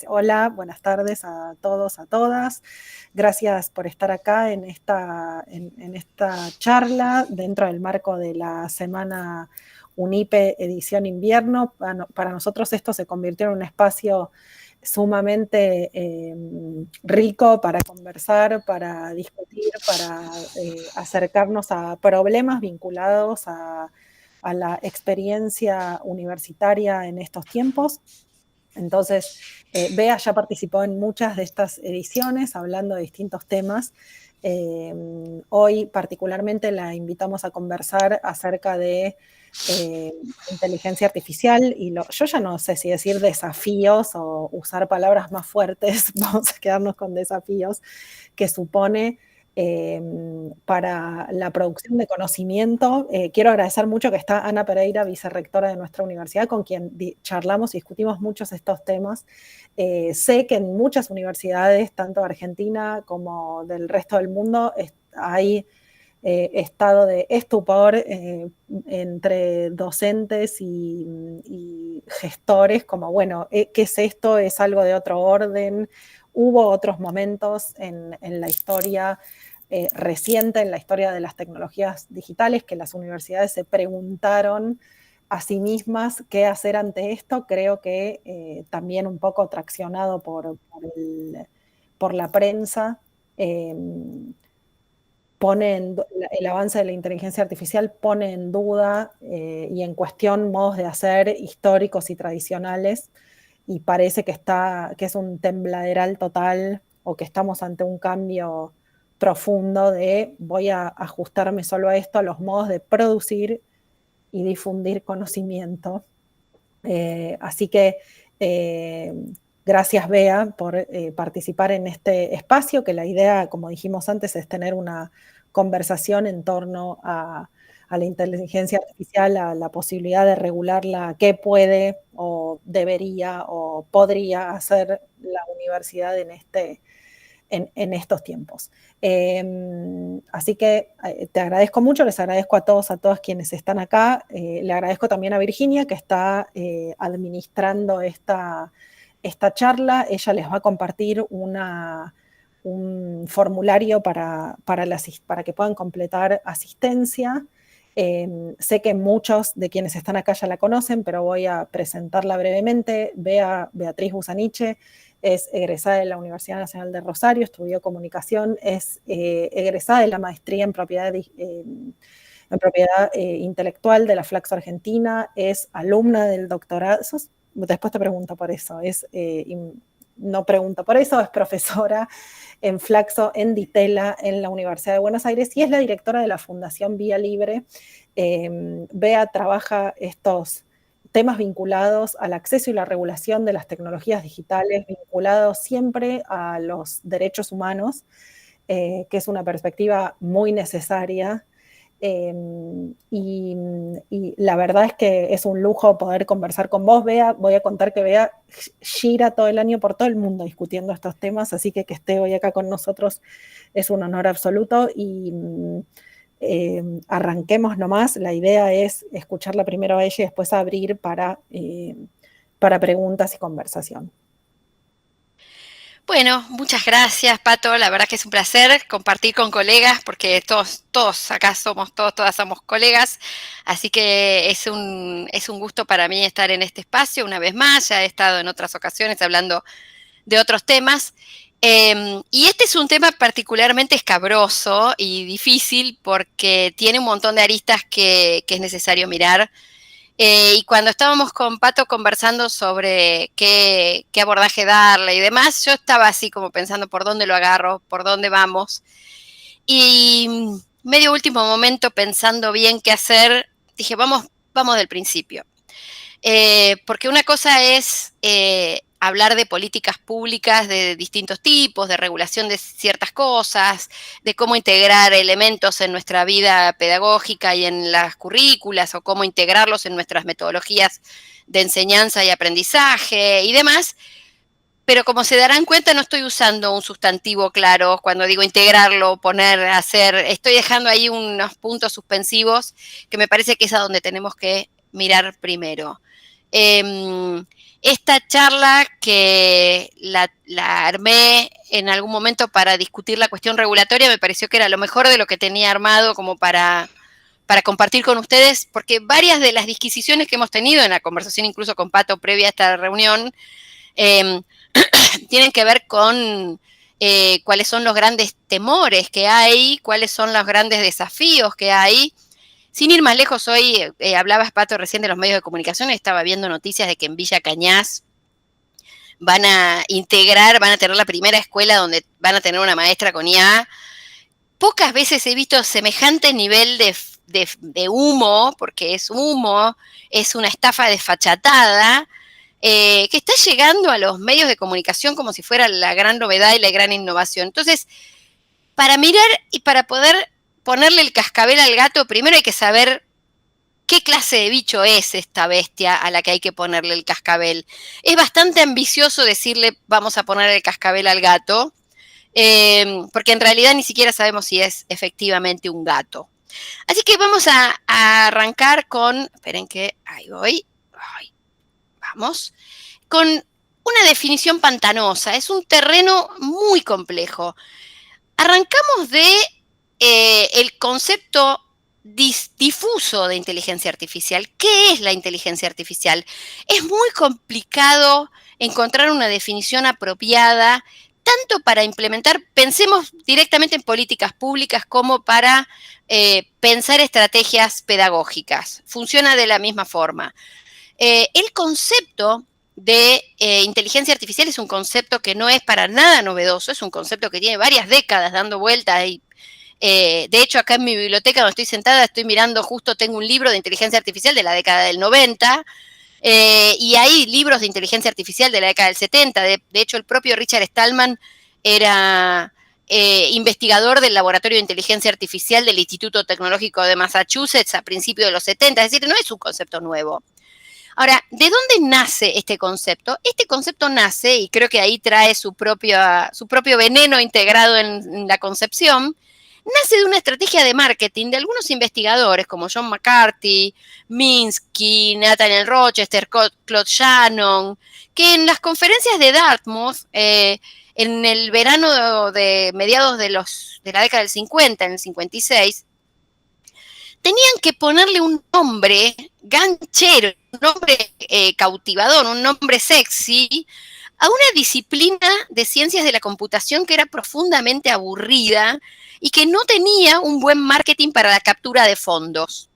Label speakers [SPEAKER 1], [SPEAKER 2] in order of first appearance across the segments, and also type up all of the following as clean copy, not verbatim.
[SPEAKER 1] Hola, buenas tardes a todos, a todas. Gracias por estar acá en esta charla dentro del marco de la Semana UNIPE Edición Invierno. Para nosotros esto se convirtió en un espacio sumamente rico para conversar, para discutir, para acercarnos a problemas vinculados a la experiencia universitaria en estos tiempos. Entonces, Bea ya participó en muchas de estas ediciones hablando de distintos temas. Hoy particularmente la invitamos a conversar acerca de inteligencia artificial y yo ya no sé si decir desafíos o usar palabras más fuertes, vamos a quedarnos con desafíos, que supone para la producción de conocimiento. Quiero agradecer mucho que está Ana Pereira, vicerrectora de nuestra universidad, con quien charlamos y discutimos muchos estos temas. Sé que en muchas universidades, tanto de Argentina como del resto del mundo, hay estado de estupor entre docentes y gestores, como, bueno, ¿qué es esto? ¿Es algo de otro orden? Hubo otros momentos en la historia reciente, en la historia de las tecnologías digitales, que las universidades se preguntaron a sí mismas qué hacer ante esto. Creo que también un poco traccionado por la prensa, el avance de la inteligencia artificial pone en duda y en cuestión modos de hacer históricos y tradicionales, y parece que es un tembladeral total, o que estamos ante un cambio profundo de voy a ajustarme solo a esto, a los modos de producir y difundir conocimiento. Así que eh, gracias, Bea, por participar en este espacio, que la idea, como dijimos antes, es tener una conversación en torno a la inteligencia artificial, a la posibilidad de regularla, qué puede o debería o podría hacer la universidad en estos tiempos. Así que te agradezco mucho, les agradezco a todos, a todas quienes están acá. Le agradezco también a Virginia, que está administrando esta charla. Ella les va a compartir un formulario para que puedan completar asistencia. Sé que muchos de quienes están acá ya la conocen, pero voy a presentarla brevemente. Beatriz Busaniche es egresada de la Universidad Nacional de Rosario, estudió comunicación, es egresada de la maestría en propiedad intelectual de la Flaxo Argentina, es alumna del doctorado, después te pregunto por eso, no pregunto por eso, es profesora en Flaxo, en Ditela, en la Universidad de Buenos Aires, y es la directora de la Fundación Vía Libre. Bea trabaja estos temas vinculados al acceso y la regulación de las tecnologías digitales, vinculados siempre a los derechos humanos, que es una perspectiva muy necesaria. Y la verdad es que es un lujo poder conversar con vos, Bea. Voy a contar que Bea gira todo el año por todo el mundo discutiendo estos temas, así que esté hoy acá con nosotros es un honor absoluto. Y arranquemos nomás. La idea es escucharla primero a ella y después abrir para preguntas y conversación.
[SPEAKER 2] Bueno, muchas gracias, Pato. La verdad que es un placer compartir con colegas, porque todos acá todas somos colegas. Así que es un gusto para mí estar en este espacio una vez más. Ya he estado en otras ocasiones hablando de otros temas. Y este es un tema particularmente escabroso y difícil porque tiene un montón de aristas que es necesario mirar. Y cuando estábamos con Pato conversando sobre qué abordaje darle y demás, yo estaba así como pensando por dónde lo agarro, por dónde vamos. Y medio último momento, pensando bien qué hacer, dije, vamos del principio. Porque una cosa es hablar de políticas públicas de distintos tipos, de regulación de ciertas cosas, de cómo integrar elementos en nuestra vida pedagógica y en las currículas, o cómo integrarlos en nuestras metodologías de enseñanza y aprendizaje y demás. Pero como se darán cuenta, no estoy usando un sustantivo claro cuando digo integrarlo, poner, hacer. Estoy dejando ahí unos puntos suspensivos que me parece que es a donde tenemos que mirar primero. Eh, esta charla que la armé en algún momento para discutir la cuestión regulatoria me pareció que era lo mejor de lo que tenía armado como para compartir con ustedes, porque varias de las disquisiciones que hemos tenido en la conversación, incluso con Pato previa a esta reunión, tienen que ver con cuáles son los grandes temores que hay, cuáles son los grandes desafíos que hay. Sin ir más lejos, hoy hablabas, Pato, recién de los medios de comunicación, estaba viendo noticias de que en Villa Cañas van a integrar, van a tener la primera escuela donde van a tener una maestra con IA. Pocas veces he visto semejante nivel de humo, porque es humo, es una estafa desfachatada, que está llegando a los medios de comunicación como si fuera la gran novedad y la gran innovación. Entonces, para mirar y para poder ponerle el cascabel al gato, primero hay que saber qué clase de bicho es esta bestia a la que hay que ponerle el cascabel. Es bastante ambicioso decirle vamos a poner el cascabel al gato, porque en realidad ni siquiera sabemos si es efectivamente un gato. Así que vamos a arrancar con, esperen que, ahí voy, vamos, con una definición pantanosa. Es un terreno muy complejo. Arrancamos de el concepto difuso de inteligencia artificial. ¿Qué es la inteligencia artificial? Es muy complicado encontrar una definición apropiada, tanto para implementar, pensemos directamente en políticas públicas, como para pensar estrategias pedagógicas. Funciona de la misma forma. El concepto de inteligencia artificial es un concepto que no es para nada novedoso, es un concepto que tiene varias décadas dando vueltas y de hecho, acá en mi biblioteca donde estoy sentada, estoy mirando, justo tengo un libro de inteligencia artificial de la década del 90, y hay libros de inteligencia artificial de la década del 70. De hecho, el propio Richard Stallman era investigador del Laboratorio de Inteligencia Artificial del Instituto Tecnológico de Massachusetts a principios de los 70, es decir, no es un concepto nuevo. Ahora, ¿de dónde nace este concepto? Este concepto nace, y creo que ahí trae su propio veneno integrado en la concepción, nace de una estrategia de marketing de algunos investigadores como John McCarthy, Minsky, Nathaniel Rochester, Claude Shannon, que en las conferencias de Dartmouth, en el verano de mediados de la década del 50, en el 56, tenían que ponerle un nombre ganchero, un nombre cautivador, un nombre sexy, a una disciplina de ciencias de la computación que era profundamente aburrida y que no tenía un buen marketing para la captura de fondos.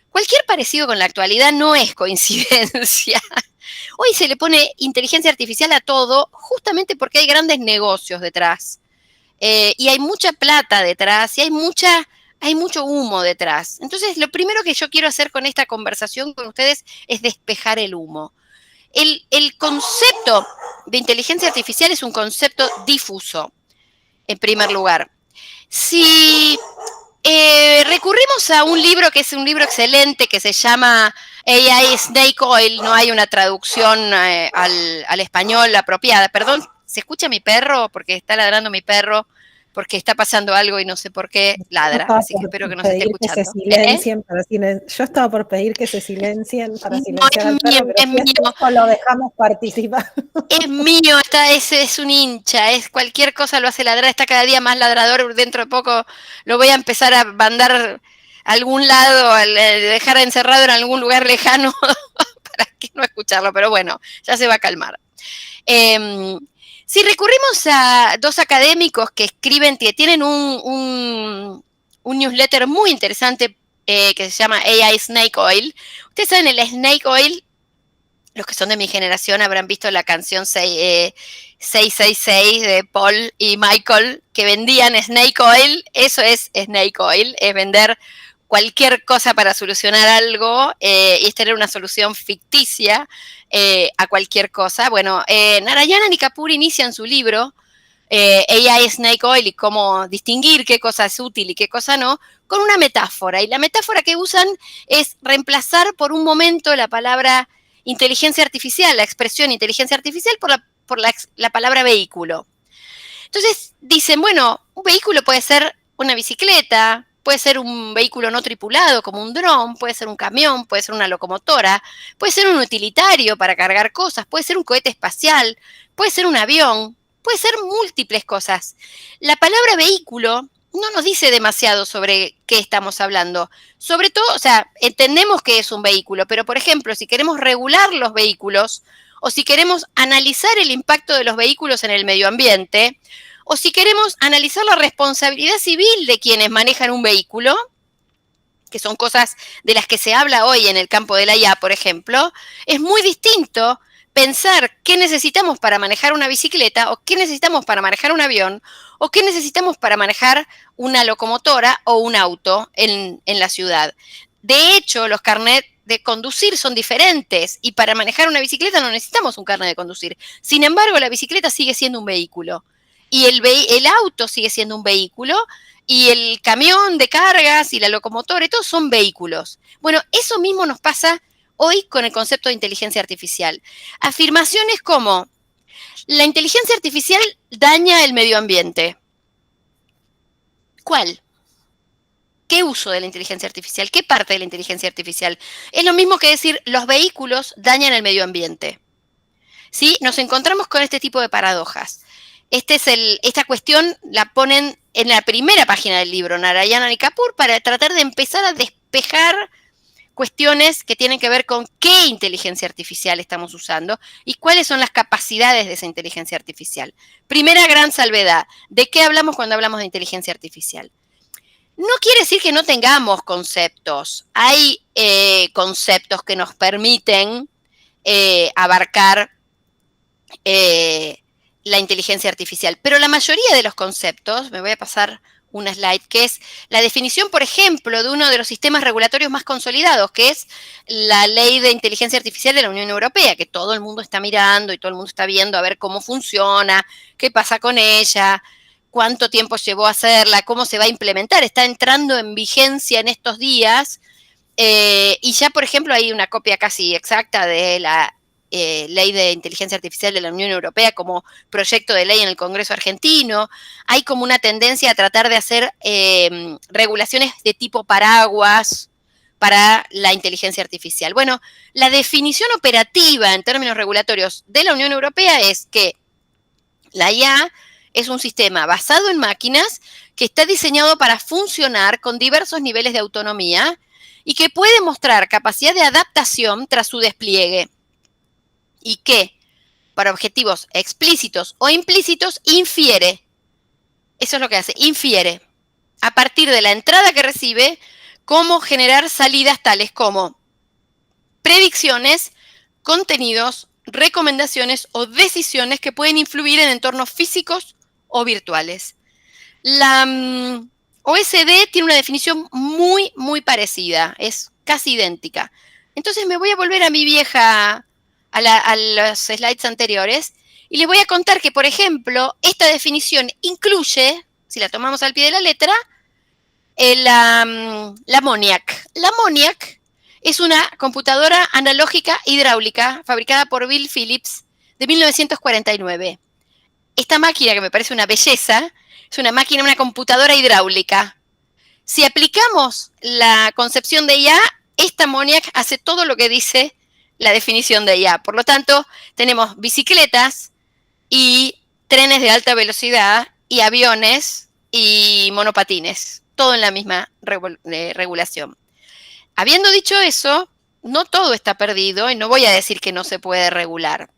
[SPEAKER 2] Cualquier parecido con la actualidad no es coincidencia. Hoy se le pone inteligencia artificial a todo justamente porque hay grandes negocios detrás. Y hay mucha plata detrás y hay mucho humo detrás. Entonces, lo primero que yo quiero hacer con esta conversación con ustedes es despejar el humo. El concepto de inteligencia artificial es un concepto difuso, en primer lugar. Si recurrimos a un libro que es un libro excelente que se llama AI Snake Oil, no hay una traducción al español apropiada. Perdón, ¿se escucha mi perro? Porque está ladrando mi perro, porque está pasando algo y no sé por qué ladra, así que espero que no se esté escuchando.
[SPEAKER 1] Yo estaba por pedir que se silencien para
[SPEAKER 2] No,
[SPEAKER 1] silenciar al perro, pero si es eso lo dejamos participar.
[SPEAKER 2] Es mío, ese es un hincha, es cualquier cosa lo hace ladrar, está cada día más ladrador, dentro de poco lo voy a empezar a mandar a algún lado, a dejar encerrado en algún lugar lejano para que no escucharlo, pero bueno, ya se va a calmar. Si recurrimos a dos académicos que escriben, que tienen un newsletter muy interesante que se llama AI Snake Oil. Ustedes saben, el Snake Oil, los que son de mi generación habrán visto la canción 666 de Paul y Michael, que vendían Snake Oil. Eso es Snake Oil, es vender cualquier cosa para solucionar algo y es tener una solución ficticia a cualquier cosa. Bueno, Narayana Nikapur inicia en su libro AI Snake Oil y cómo distinguir qué cosa es útil y qué cosa no, con una metáfora. Y la metáfora que usan es reemplazar por un momento la palabra inteligencia artificial, la expresión inteligencia artificial por la palabra vehículo. Entonces dicen, bueno, un vehículo puede ser una bicicleta, puede ser un vehículo no tripulado como un dron, puede ser un camión, puede ser una locomotora, puede ser un utilitario para cargar cosas, puede ser un cohete espacial, puede ser un avión, puede ser múltiples cosas. La palabra vehículo no nos dice demasiado sobre qué estamos hablando. Sobre todo, o sea, entendemos que es un vehículo, pero por ejemplo, si queremos regular los vehículos o si queremos analizar el impacto de los vehículos en el medio ambiente, o si queremos analizar la responsabilidad civil de quienes manejan un vehículo, que son cosas de las que se habla hoy en el campo de la IA, por ejemplo, es muy distinto pensar qué necesitamos para manejar una bicicleta o qué necesitamos para manejar un avión o qué necesitamos para manejar una locomotora o un auto en la ciudad. De hecho, los carnets de conducir son diferentes y para manejar una bicicleta no necesitamos un carnet de conducir. Sin embargo, la bicicleta sigue siendo un vehículo y el auto sigue siendo un vehículo y el camión de cargas y la locomotora y todos son vehículos. Bueno, eso mismo nos pasa hoy con el concepto de inteligencia artificial. Afirmaciones como la inteligencia artificial daña el medio ambiente. ¿Cuál? ¿Qué uso de la inteligencia artificial? ¿Qué parte de la inteligencia artificial? Es lo mismo que decir los vehículos dañan el medio ambiente. ¿Sí? Nos encontramos con este tipo de paradojas. Esta cuestión la ponen en la primera página del libro, Narayana y Kapoor, para tratar de empezar a despejar cuestiones que tienen que ver con qué inteligencia artificial estamos usando y cuáles son las capacidades de esa inteligencia artificial. Primera gran salvedad, ¿de qué hablamos cuando hablamos de inteligencia artificial? No quiere decir que no tengamos conceptos. Hay conceptos que nos permiten abarcar la inteligencia artificial, pero la mayoría de los conceptos, me voy a pasar una slide, que es la definición, por ejemplo, de uno de los sistemas regulatorios más consolidados, que es la Ley de Inteligencia Artificial de la Unión Europea, que todo el mundo está mirando y todo el mundo está viendo a ver cómo funciona, qué pasa con ella, cuánto tiempo llevó a hacerla, cómo se va a implementar. Está entrando en vigencia en estos días y ya, por ejemplo, hay una copia casi exacta de la Ley de Inteligencia Artificial de la Unión Europea como proyecto de ley en el Congreso argentino. Hay como una tendencia a tratar de hacer regulaciones de tipo paraguas para la inteligencia artificial. Bueno, la definición operativa en términos regulatorios de la Unión Europea es que la IA es un sistema basado en máquinas que está diseñado para funcionar con diversos niveles de autonomía y que puede mostrar capacidad de adaptación tras su despliegue. Y que, para objetivos explícitos o implícitos, infiere. Eso es lo que hace, infiere. A partir de la entrada que recibe, cómo generar salidas tales como predicciones, contenidos, recomendaciones o decisiones que pueden influir en entornos físicos o virtuales. La OSD tiene una definición muy, muy parecida, es casi idéntica. Entonces me voy a volver a mi vieja, a los slides anteriores, y les voy a contar que, por ejemplo, esta definición incluye, si la tomamos al pie de la letra, la MONIAC. La MONIAC es una computadora analógica hidráulica fabricada por Bill Phillips de 1949. Esta máquina, que me parece una belleza, es una máquina, una computadora hidráulica. Si aplicamos la concepción de IA, esta MONIAC hace todo lo que dice la definición de IA. Por lo tanto, tenemos bicicletas y trenes de alta velocidad y aviones y monopatines, todo en la misma regulación. Habiendo dicho eso, no todo está perdido y no voy a decir que no se puede regular.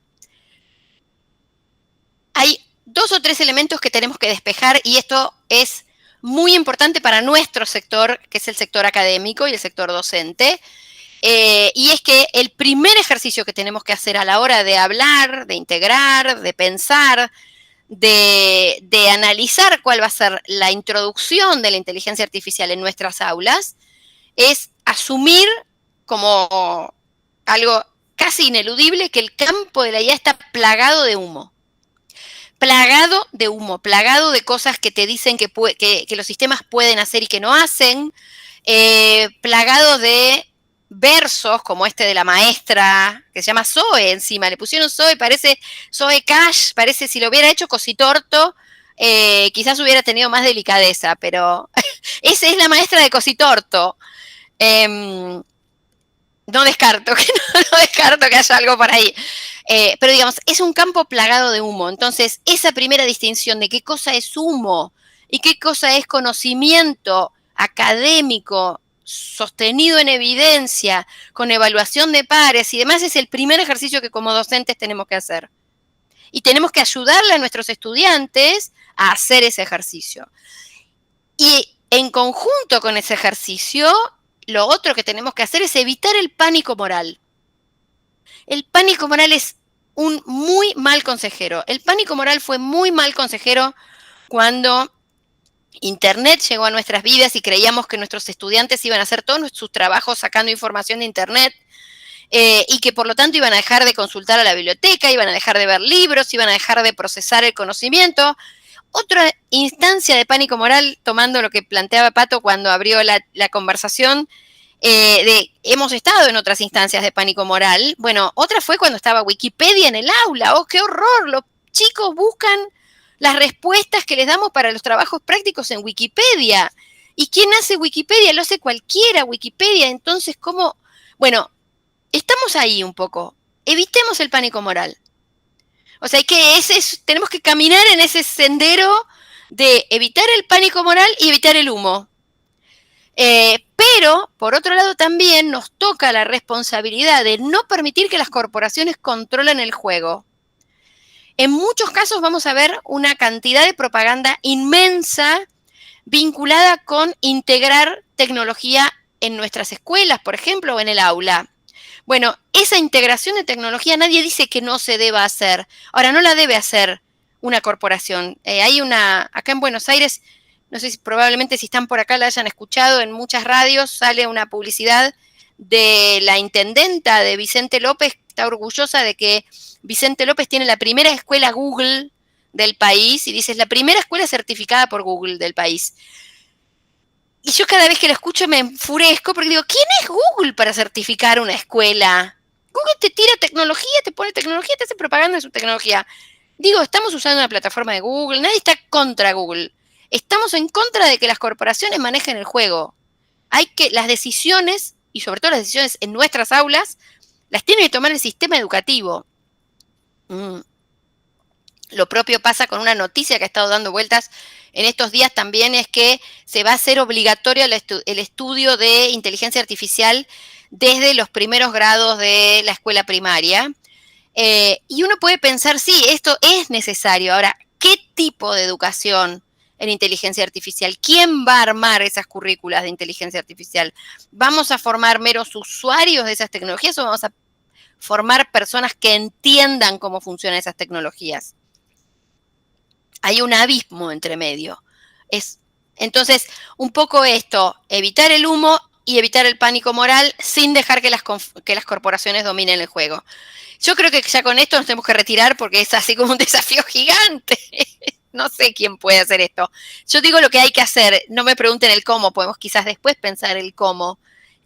[SPEAKER 2] Hay 2 o 3 elementos que tenemos que despejar y esto es muy importante para nuestro sector, que es el sector académico y el sector docente. Y es que el primer ejercicio que tenemos que hacer a la hora de hablar, de integrar, de pensar, de analizar cuál va a ser la introducción de la inteligencia artificial en nuestras aulas, es asumir como algo casi ineludible que el campo de la IA está plagado de humo. Plagado de humo, plagado de cosas que te dicen que los sistemas pueden hacer y que no hacen, plagado de versos como este de la maestra, que se llama Zoe encima, le pusieron Zoe, parece Zoe Cash, parece si lo hubiera hecho Cositorto, quizás hubiera tenido más delicadeza, pero esa es la maestra de Cositorto. No descarto no descarto que haya algo por ahí. Pero digamos, es un campo plagado de humo. Entonces, esa primera distinción de qué cosa es humo y qué cosa es conocimiento académico, sostenido en evidencia, con evaluación de pares y demás, es el primer ejercicio que como docentes tenemos que hacer. Y tenemos que ayudarle a nuestros estudiantes a hacer ese ejercicio. Y en conjunto con ese ejercicio, lo otro que tenemos que hacer es evitar el pánico moral. El pánico moral es un muy mal consejero. El pánico moral fue muy mal consejero cuando Internet llegó a nuestras vidas y creíamos que nuestros estudiantes iban a hacer todos sus trabajos sacando información de Internet y que por lo tanto iban a dejar de consultar a la biblioteca, iban a dejar de ver libros, iban a dejar de procesar el conocimiento. Otra instancia de pánico moral, tomando lo que planteaba Pato cuando abrió la conversación, hemos estado en otras instancias de pánico moral. Bueno, otra fue cuando estaba Wikipedia en el aula. ¡Oh, qué horror! Los chicos buscan las respuestas que les damos para los trabajos prácticos en Wikipedia. ¿Y quién hace Wikipedia? Lo hace cualquiera Wikipedia. Entonces, ¿cómo? Bueno, estamos ahí un poco. Evitemos el pánico moral. O sea, tenemos que caminar en ese sendero de evitar el pánico moral y evitar el humo. Pero, por otro lado, también nos toca la responsabilidad de no permitir que las corporaciones controlen el juego. En muchos casos vamos a ver una cantidad de propaganda inmensa vinculada con integrar tecnología en nuestras escuelas, por ejemplo, o en el aula. Bueno, esa integración de tecnología nadie dice que no se deba hacer. Ahora, no la debe hacer una corporación. Hay acá en Buenos Aires, no sé si probablemente si están por acá la hayan escuchado, en muchas radios sale una publicidad de la intendenta de Vicente López, que está orgullosa de que Vicente López tiene la primera escuela Google del país, y dice, es la primera escuela certificada por Google del país. Y yo cada vez que lo escucho me enfurezco porque digo, ¿quién es Google para certificar una escuela? Google te tira tecnología, te pone tecnología, te hace propaganda de su tecnología. Digo, estamos usando una plataforma de Google, nadie está contra Google. Estamos en contra de que las corporaciones manejen el juego. Las decisiones, y sobre todo las decisiones en nuestras aulas, las tiene que tomar el sistema educativo. Lo propio pasa con una noticia que ha estado dando vueltas en estos días también, es que se va a hacer obligatorio el estudio de inteligencia artificial desde los primeros grados de la escuela primaria. Y uno puede pensar, sí, esto es necesario. Ahora, ¿qué tipo de educación en inteligencia artificial? ¿Quién va a armar esas currículas de inteligencia artificial? ¿Vamos a formar meros usuarios de esas tecnologías o vamos a formar personas que entiendan cómo funcionan esas tecnologías? Hay un abismo entre medio. Entonces, un poco esto, evitar el humo y evitar el pánico moral sin dejar que las corporaciones dominen el juego. Yo creo que ya con esto nos tenemos que retirar porque es así como un desafío gigante. No sé quién puede hacer esto. Yo digo lo que hay que hacer, no me pregunten el cómo, podemos quizás después pensar el cómo,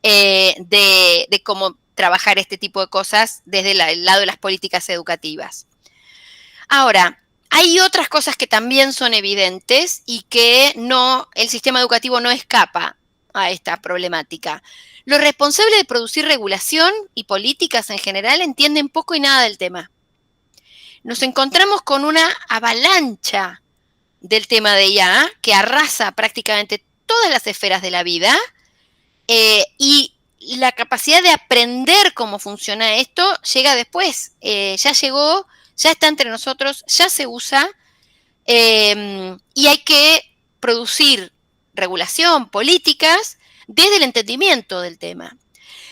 [SPEAKER 2] de cómo trabajar este tipo de cosas desde el lado de las políticas educativas. Ahora, hay otras cosas que también son evidentes y que el sistema educativo no escapa a esta problemática. Los responsables de producir regulación y políticas en general entienden poco y nada del tema. Nos encontramos con una avalancha del tema de IA que arrasa prácticamente todas las esferas de la vida y la capacidad de aprender cómo funciona esto llega después. Ya llegó, ya está entre nosotros, ya se usa y hay que producir regulación, políticas, desde el entendimiento del tema.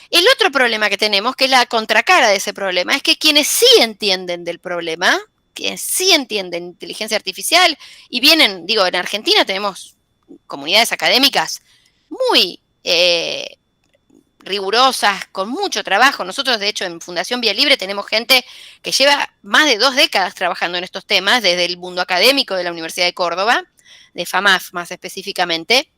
[SPEAKER 2] El otro problema que tenemos, que es la contracara de ese problema, es que quienes sí entienden del problema, quienes sí entienden inteligencia artificial, y vienen, digo, en Argentina tenemos comunidades académicas muy rigurosas, con mucho trabajo. Nosotros, de hecho, en Fundación Vía Libre tenemos gente que lleva más de 2 décadas trabajando en estos temas, desde el mundo académico de la Universidad de Córdoba, de FAMAF más específicamente.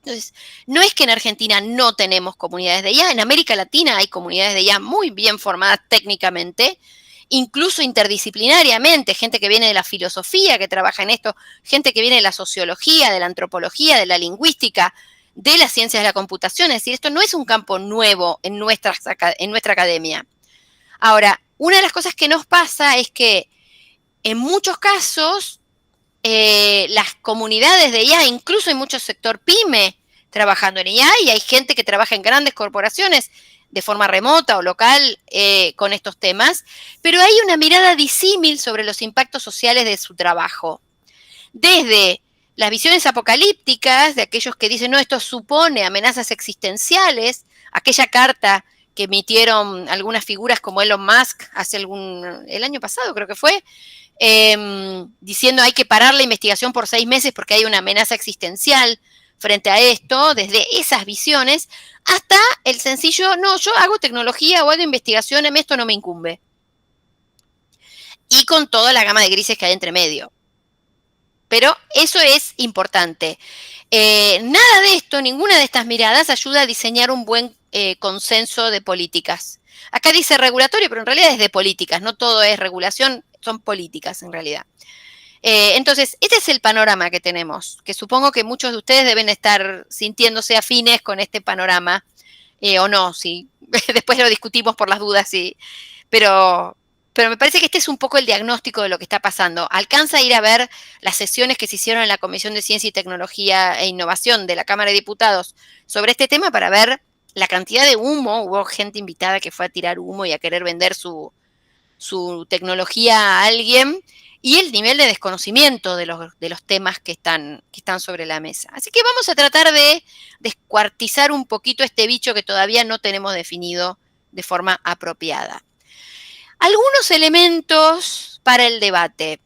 [SPEAKER 2] Entonces, no es que en Argentina no tenemos comunidades de IA, en América Latina hay comunidades de IA muy bien formadas técnicamente incluso interdisciplinariamente, gente que viene de la filosofía, que trabaja en esto, gente que viene de la sociología, de la antropología, de la lingüística, de las ciencias de la computación. Es decir, esto no es un campo nuevo en nuestra academia. Ahora, una de las cosas que nos pasa es que en muchos casos las comunidades de IA, incluso hay mucho sector pyme trabajando en IA, y hay gente que trabaja en grandes corporaciones de forma remota o local con estos temas, pero hay una mirada disímil sobre los impactos sociales de su trabajo. Desde las visiones apocalípticas de aquellos que dicen, no, esto supone amenazas existenciales, aquella carta que emitieron algunas figuras como Elon Musk el año pasado creo que fue, diciendo hay que parar la investigación por 6 meses porque hay una amenaza existencial frente a esto, desde esas visiones, hasta el sencillo, no, yo hago tecnología o hago investigación, a mí esto no me incumbe. Y con toda la gama de grises que hay entre medio. Pero eso es importante. Nada de esto, ninguna de estas miradas ayuda a diseñar un buen consenso de políticas. Acá dice regulatorio, pero en realidad es de políticas, no todo es regulación, son políticas en realidad. Entonces, este es el panorama que tenemos, que supongo que muchos de ustedes deben estar sintiéndose afines con este panorama, o no, sí. Después lo discutimos por las dudas, sí. Pero me parece que este es un poco el diagnóstico de lo que está pasando. Alcanza a ir a ver las sesiones que se hicieron en la Comisión de Ciencia y Tecnología e Innovación de la Cámara de Diputados sobre este tema para ver la cantidad de humo. Hubo gente invitada que fue a tirar humo y a querer vender su tecnología a alguien, y el nivel de desconocimiento de los temas que están sobre la mesa. Así que vamos a tratar de descuartizar un poquito este bicho que todavía no tenemos definido de forma apropiada. Algunos elementos para el debate.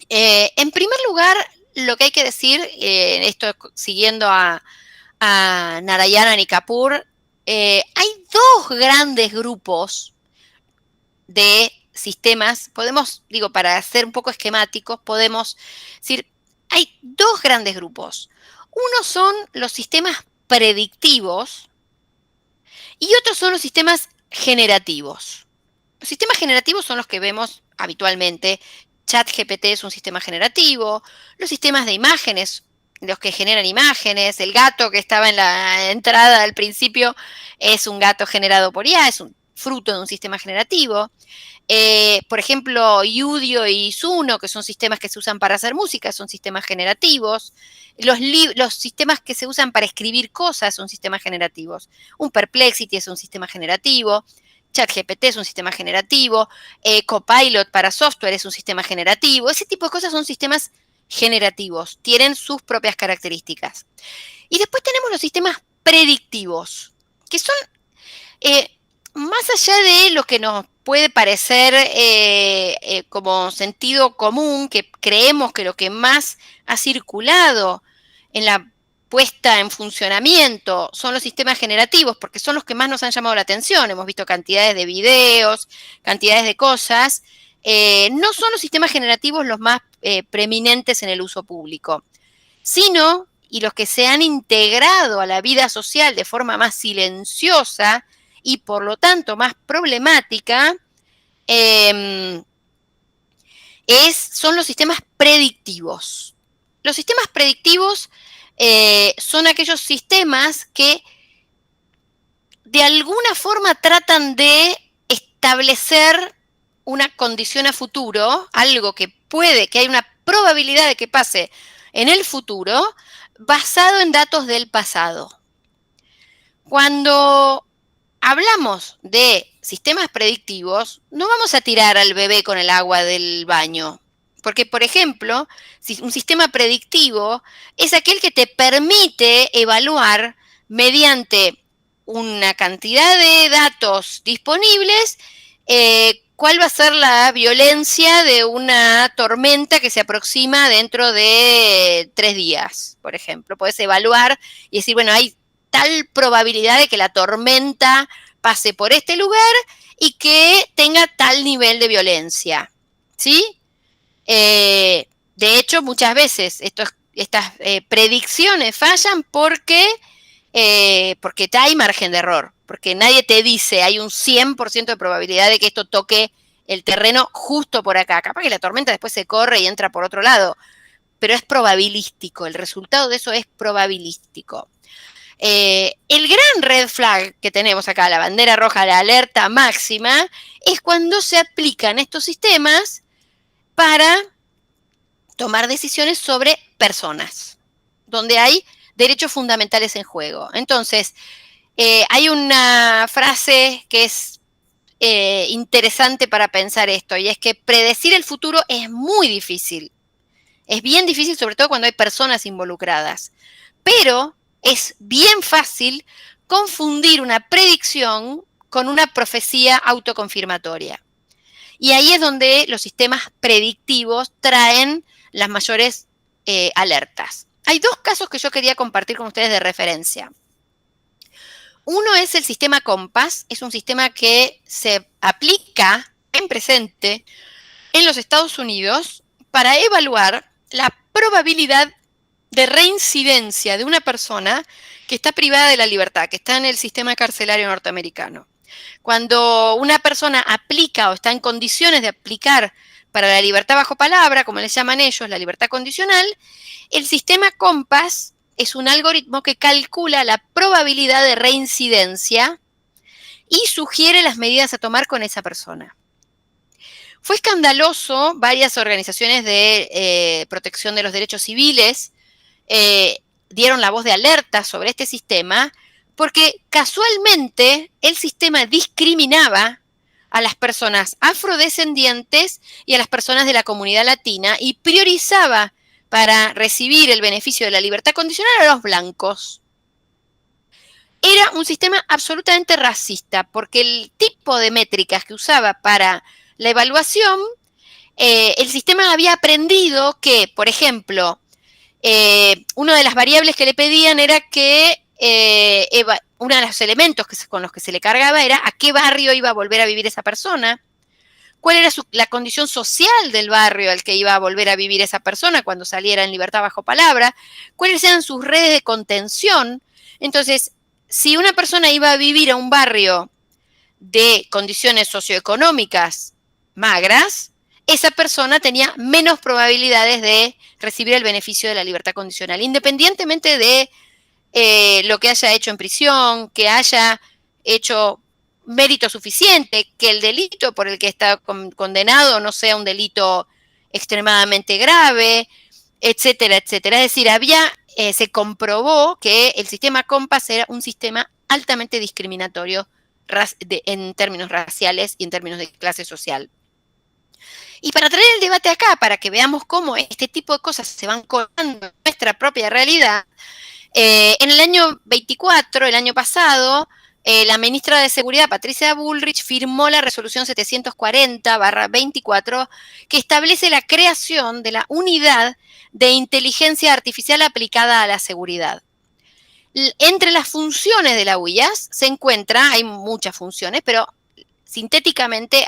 [SPEAKER 2] En primer lugar, lo que hay que decir, esto siguiendo a Narayana y Kapoor, hay 2 grandes grupos de sistemas, para ser un poco esquemáticos, podemos decir, hay 2 grandes grupos. Uno son los sistemas predictivos y otros son los sistemas generativos. Los sistemas generativos son los que vemos habitualmente. ChatGPT es un sistema generativo, los sistemas de imágenes, los que generan imágenes, el gato que estaba en la entrada al principio es un gato generado por IA, es un fruto de un sistema generativo. Por ejemplo, Udio y Suno, que son sistemas que se usan para hacer música, son sistemas generativos. Los sistemas que se usan para escribir cosas son sistemas generativos. Un Perplexity es un sistema generativo. ChatGPT es un sistema generativo. Copilot para software es un sistema generativo. Ese tipo de cosas son sistemas generativos. Tienen sus propias características. Y después tenemos los sistemas predictivos, que son más allá de lo que nos puede parecer como sentido común, que creemos que lo que más ha circulado en la puesta en funcionamiento son los sistemas generativos, porque son los que más nos han llamado la atención. Hemos visto cantidades de videos, cantidades de cosas. No son los sistemas generativos los más preeminentes en el uso público, sino, y los que se han integrado a la vida social de forma más silenciosa y por lo tanto más problemática, son los sistemas predictivos. Los sistemas predictivos son aquellos sistemas que de alguna forma tratan de establecer una condición a futuro, algo que hay una probabilidad de que pase en el futuro, basado en datos del pasado. Cuando hablamos de sistemas predictivos, no vamos a tirar al bebé con el agua del baño. Porque, por ejemplo, un sistema predictivo es aquel que te permite evaluar mediante una cantidad de datos disponibles cuál va a ser la violencia de una tormenta que se aproxima dentro de 3 días, por ejemplo. Puedes evaluar y decir, bueno, hay tal probabilidad de que la tormenta pase por este lugar y que tenga tal nivel de violencia, ¿sí? De hecho, muchas veces estas predicciones fallan porque hay margen de error, porque nadie te dice hay un 100% de probabilidad de que esto toque el terreno justo por acá. Capaz que la tormenta después se corre y entra por otro lado, pero es probabilístico, el resultado de eso es probabilístico. El gran red flag que tenemos acá, la bandera roja, la alerta máxima, es cuando se aplican estos sistemas para tomar decisiones sobre personas, donde hay derechos fundamentales en juego. Entonces, hay una frase que es interesante para pensar esto, y es que predecir el futuro es muy difícil. Es bien difícil, sobre todo cuando hay personas involucradas. Pero es bien fácil confundir una predicción con una profecía autoconfirmatoria. Y ahí es donde los sistemas predictivos traen las mayores alertas. Hay dos casos que yo quería compartir con ustedes de referencia. Uno es el sistema COMPAS, es un sistema que se aplica en presente en los Estados Unidos para evaluar la probabilidad de reincidencia de una persona que está privada de la libertad, que está en el sistema carcelario norteamericano. Cuando una persona aplica o está en condiciones de aplicar para la libertad bajo palabra, como les llaman ellos, la libertad condicional, el sistema COMPAS es un algoritmo que calcula la probabilidad de reincidencia y sugiere las medidas a tomar con esa persona. Fue escandaloso, varias organizaciones de protección de los derechos civiles dieron la voz de alerta sobre este sistema, porque casualmente el sistema discriminaba a las personas afrodescendientes y a las personas de la comunidad latina y priorizaba para recibir el beneficio de la libertad condicional a los blancos. Era un sistema absolutamente racista, porque el tipo de métricas que usaba para la evaluación, el sistema había aprendido que, por ejemplo, una de las variables que le pedían era que uno de los elementos con los que se le cargaba era a qué barrio iba a volver a vivir esa persona, cuál era la condición social del barrio al que iba a volver a vivir esa persona cuando saliera en libertad bajo palabra, cuáles eran sus redes de contención. Entonces, si una persona iba a vivir a un barrio de condiciones socioeconómicas magras, esa persona tenía menos probabilidades de recibir el beneficio de la libertad condicional, independientemente de lo que haya hecho en prisión, que haya hecho mérito suficiente, que el delito por el que está condenado no sea un delito extremadamente grave, etcétera, etcétera. Es decir, se comprobó que el sistema COMPAS era un sistema altamente discriminatorio en términos raciales y en términos de clase social. Y para traer el debate acá, para que veamos cómo este tipo de cosas se van colando en nuestra propia realidad, en el año 24, el año pasado, la ministra de Seguridad, Patricia Bullrich, firmó la resolución 740/24, que establece la creación de la Unidad de Inteligencia Artificial aplicada a la seguridad. Entre las funciones de la UIAS se encuentra, hay muchas funciones, pero sintéticamente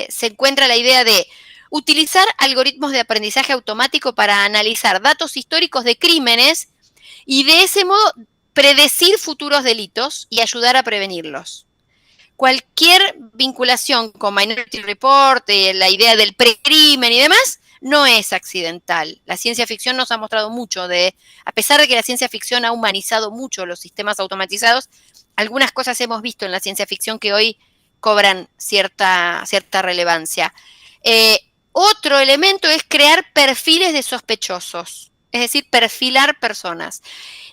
[SPEAKER 2] se encuentra la idea de utilizar algoritmos de aprendizaje automático para analizar datos históricos de crímenes y de ese modo predecir futuros delitos y ayudar a prevenirlos. Cualquier vinculación con Minority Report, la idea del precrimen y demás, no es accidental. La ciencia ficción nos ha mostrado mucho a pesar de que la ciencia ficción ha humanizado mucho los sistemas automatizados, algunas cosas hemos visto en la ciencia ficción que hoy cobran cierta relevancia. Otro elemento es crear perfiles de sospechosos, es decir, perfilar personas.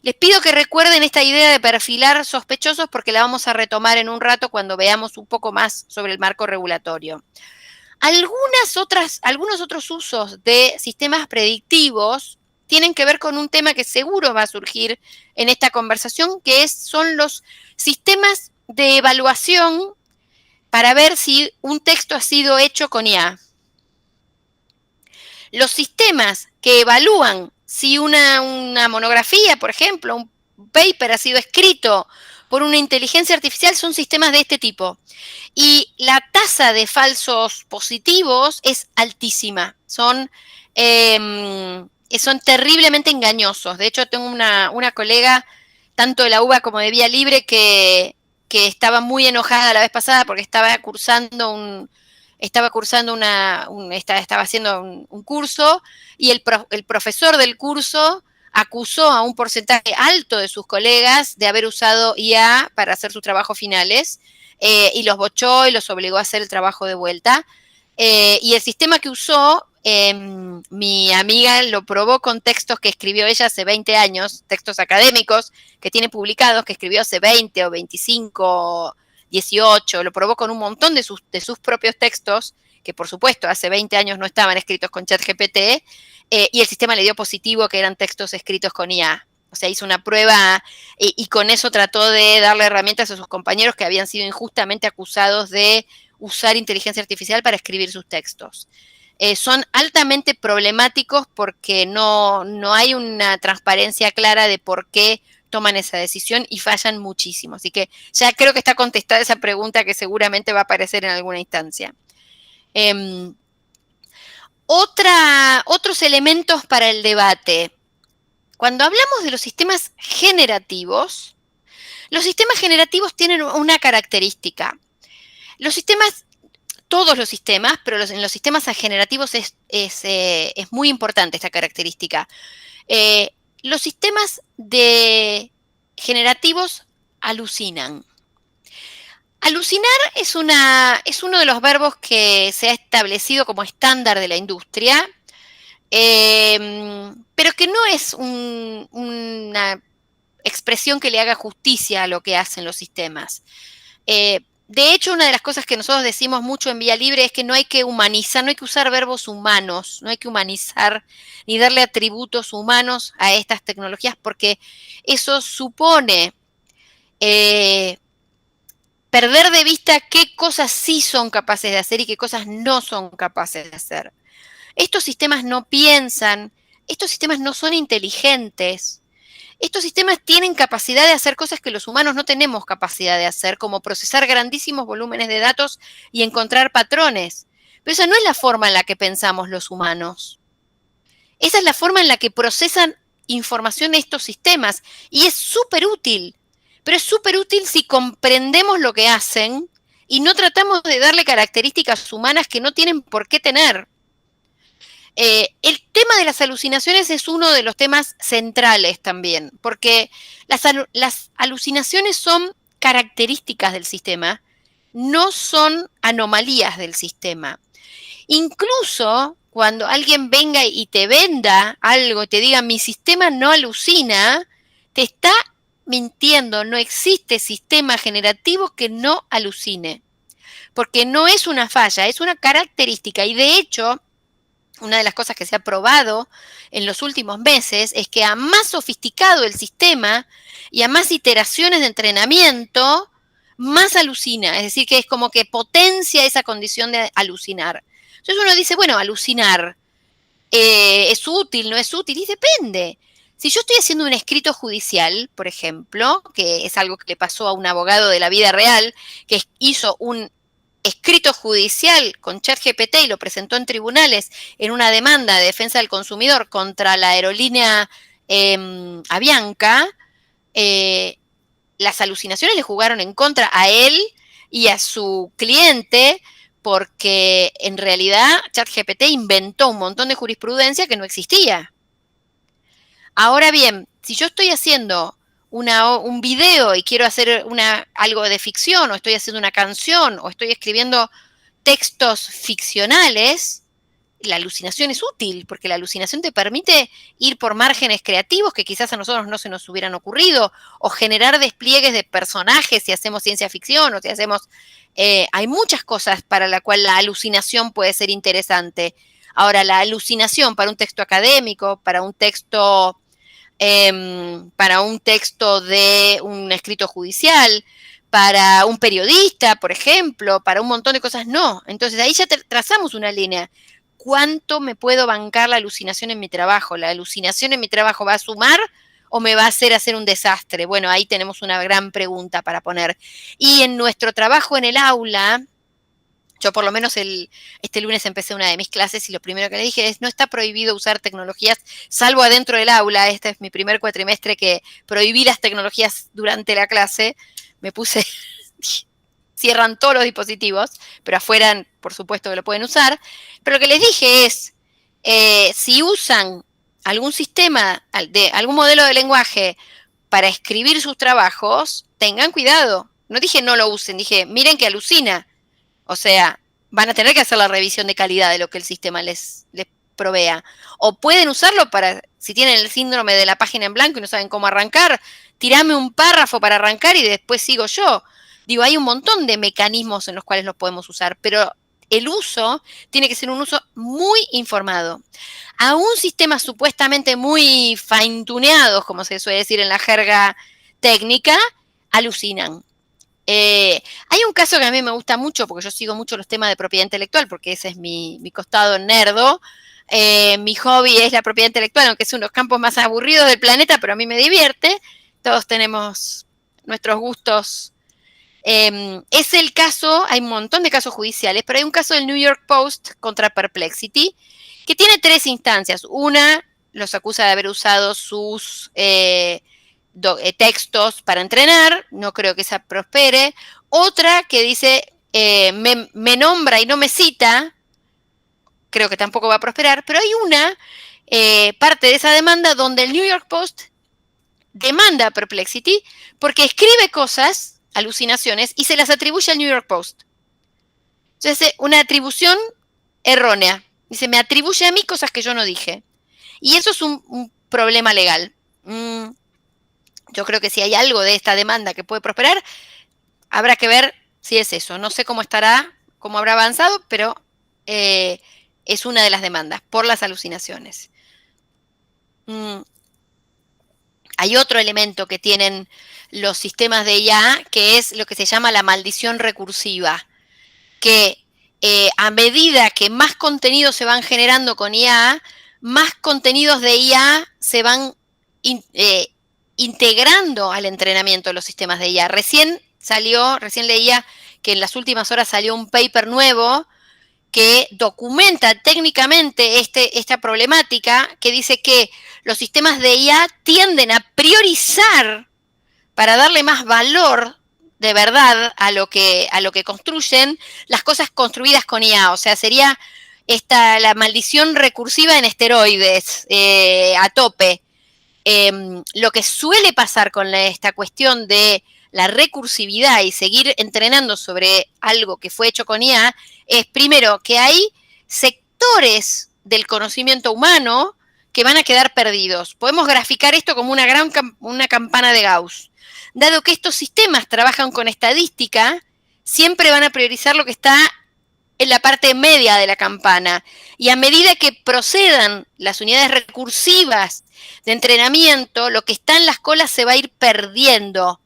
[SPEAKER 2] Les pido que recuerden esta idea de perfilar sospechosos porque la vamos a retomar en un rato cuando veamos un poco más sobre el marco regulatorio. Algunos otros usos de sistemas predictivos tienen que ver con un tema que seguro va a surgir en esta conversación, que son los sistemas de evaluación para ver si un texto ha sido hecho con IA. Los sistemas que evalúan si una monografía, por ejemplo, un paper ha sido escrito por una inteligencia artificial son sistemas de este tipo. Y la tasa de falsos positivos es altísima. Son terriblemente engañosos. De hecho, tengo una colega, tanto de la UBA como de Vía Libre, que estaba muy enojada la vez pasada porque estaba cursando estaba cursando estaba haciendo un curso y el profesor del curso acusó a un porcentaje alto de sus colegas de haber usado IA para hacer sus trabajos finales y los bochó y los obligó a hacer el trabajo de vuelta. Y el sistema que usó, mi amiga lo probó con textos que escribió ella hace 20 años, textos académicos que tiene publicados, que escribió hace 20 o 25, 18, lo probó con un montón de sus propios textos, que por supuesto hace 20 años no estaban escritos con ChatGPT, y el sistema le dio positivo que eran textos escritos con IA. O sea, hizo una prueba y con eso trató de darle herramientas a sus compañeros que habían sido injustamente acusados de usar inteligencia artificial para escribir sus textos. Son altamente problemáticos porque no hay una transparencia clara de por qué toman esa decisión y fallan muchísimo. Así que ya creo que está contestada esa pregunta que seguramente va a aparecer en alguna instancia. Otros elementos para el debate. Cuando hablamos de los sistemas generativos tienen una característica. Todos los sistemas, pero en los sistemas generativos es muy importante esta característica. Los sistemas generativos alucinan. Alucinar es uno de los verbos que se ha establecido como estándar de la industria, pero que no es una expresión que le haga justicia a lo que hacen los sistemas. De hecho, una de las cosas que nosotros decimos mucho en Vía Libre es que no hay que humanizar, no hay que usar verbos humanos, no hay que humanizar ni darle atributos humanos a estas tecnologías, porque eso supone perder de vista qué cosas sí son capaces de hacer y qué cosas no son capaces de hacer. Estos sistemas no piensan, estos sistemas no son inteligentes. Estos sistemas tienen capacidad de hacer cosas que los humanos no tenemos capacidad de hacer, como procesar grandísimos volúmenes de datos y encontrar patrones. Pero esa no es la forma en la que pensamos los humanos. Esa es la forma en la que procesan información estos sistemas. Y es súper útil. Pero es súper útil si comprendemos lo que hacen y no tratamos de darle características humanas que no tienen por qué tener. El tema de las alucinaciones es uno de los temas centrales también, porque las alucinaciones son características del sistema, no son anomalías del sistema. Incluso cuando alguien venga y te venda algo y te diga mi sistema no alucina, te está mintiendo, no existe sistema generativo que no alucine, porque no es una falla, es una característica y de hecho una de las cosas que se ha probado en los últimos meses es que a más sofisticado el sistema y a más iteraciones de entrenamiento, más alucina. Es decir, que es como que potencia esa condición de alucinar. Entonces uno dice, bueno, alucinar, ¿es útil, no es útil? Y depende. Si yo estoy haciendo un escrito judicial, por ejemplo, que es algo que le pasó a un abogado de la vida real, que hizo un escrito judicial con ChatGPT y lo presentó en tribunales en una demanda de defensa del consumidor contra la aerolínea Avianca, las alucinaciones le jugaron en contra a él y a su cliente porque en realidad ChatGPT inventó un montón de jurisprudencia que no existía. Ahora bien, si yo estoy haciendo un video y quiero hacer algo de ficción, o estoy haciendo una canción, o estoy escribiendo textos ficcionales, la alucinación es útil, porque la alucinación te permite ir por márgenes creativos que quizás a nosotros no se nos hubieran ocurrido, o generar despliegues de personajes si hacemos ciencia ficción, o si hacemos... hay muchas cosas para las cuales la alucinación puede ser interesante. Ahora, la alucinación para un texto académico, para un texto de un escrito judicial, para un periodista, por ejemplo, para un montón de cosas, no. Entonces ahí ya trazamos una línea. ¿Cuánto me puedo bancar la alucinación en mi trabajo? ¿La alucinación en mi trabajo va a sumar o me va a hacer un desastre? Bueno, ahí tenemos una gran pregunta para poner. Y en nuestro trabajo en el aula, yo por lo menos este lunes empecé una de mis clases y lo primero que le dije es, no está prohibido usar tecnologías, salvo adentro del aula. Este es mi primer cuatrimestre que prohibí las tecnologías durante la clase. Me puse, cierran todos los dispositivos, pero afuera, por supuesto que lo pueden usar. Pero lo que les dije es, si usan algún sistema, algún modelo de lenguaje para escribir sus trabajos, tengan cuidado. No dije no lo usen, dije, miren que alucina. O sea, van a tener que hacer la revisión de calidad de lo que el sistema les provea. O pueden usarlo para, si tienen el síndrome de la página en blanco y no saben cómo arrancar, tirame un párrafo para arrancar y después sigo yo. Digo, hay un montón de mecanismos en los cuales los podemos usar, pero el uso tiene que ser un uso muy informado. Aún sistemas supuestamente muy fine-tuneados, como se suele decir en la jerga técnica, alucinan. Hay un caso que a mí me gusta mucho, porque yo sigo mucho los temas de propiedad intelectual, porque ese es mi costado nerdo. Mi hobby es la propiedad intelectual, aunque es uno de los campos más aburridos del planeta, pero a mí me divierte. Todos tenemos nuestros gustos. Es el caso, hay un montón de casos judiciales, pero hay un caso del New York Post contra Perplexity, que tiene 3 instancias. Una, los acusa de haber usado sus textos para entrenar, no creo que esa prospere. Otra que dice, me nombra y no me cita, creo que tampoco va a prosperar, pero hay una parte de esa demanda donde el New York Post demanda a Perplexity porque escribe cosas, alucinaciones, y se las atribuye al New York Post. Entonces, una atribución errónea. Dice, me atribuye a mí cosas que yo no dije. Y eso es un problema legal. Yo creo que si hay algo de esta demanda que puede prosperar, habrá que ver si es eso. No sé cómo estará, cómo habrá avanzado, pero es una de las demandas por las alucinaciones. Hay otro elemento que tienen los sistemas de IA, que es lo que se llama la maldición recursiva, que a medida que más contenidos se van generando con IA, más contenidos de IA se van integrando al entrenamiento de los sistemas de IA. Recién leía que en las últimas horas salió un paper nuevo que documenta técnicamente esta problemática, que dice que los sistemas de IA tienden a priorizar para darle más valor de verdad a lo que construyen las cosas construidas con IA. O sea, sería la maldición recursiva en esteroides, a tope. Lo que suele pasar con esta cuestión de la recursividad y seguir entrenando sobre algo que fue hecho con IA es, primero, que hay sectores del conocimiento humano que van a quedar perdidos. Podemos graficar esto como una campana de Gauss. Dado que estos sistemas trabajan con estadística, siempre van a priorizar lo que está en la parte media de la campana. Y a medida que procedan las unidades recursivas de entrenamiento, lo que está en las colas se va a ir perdiendo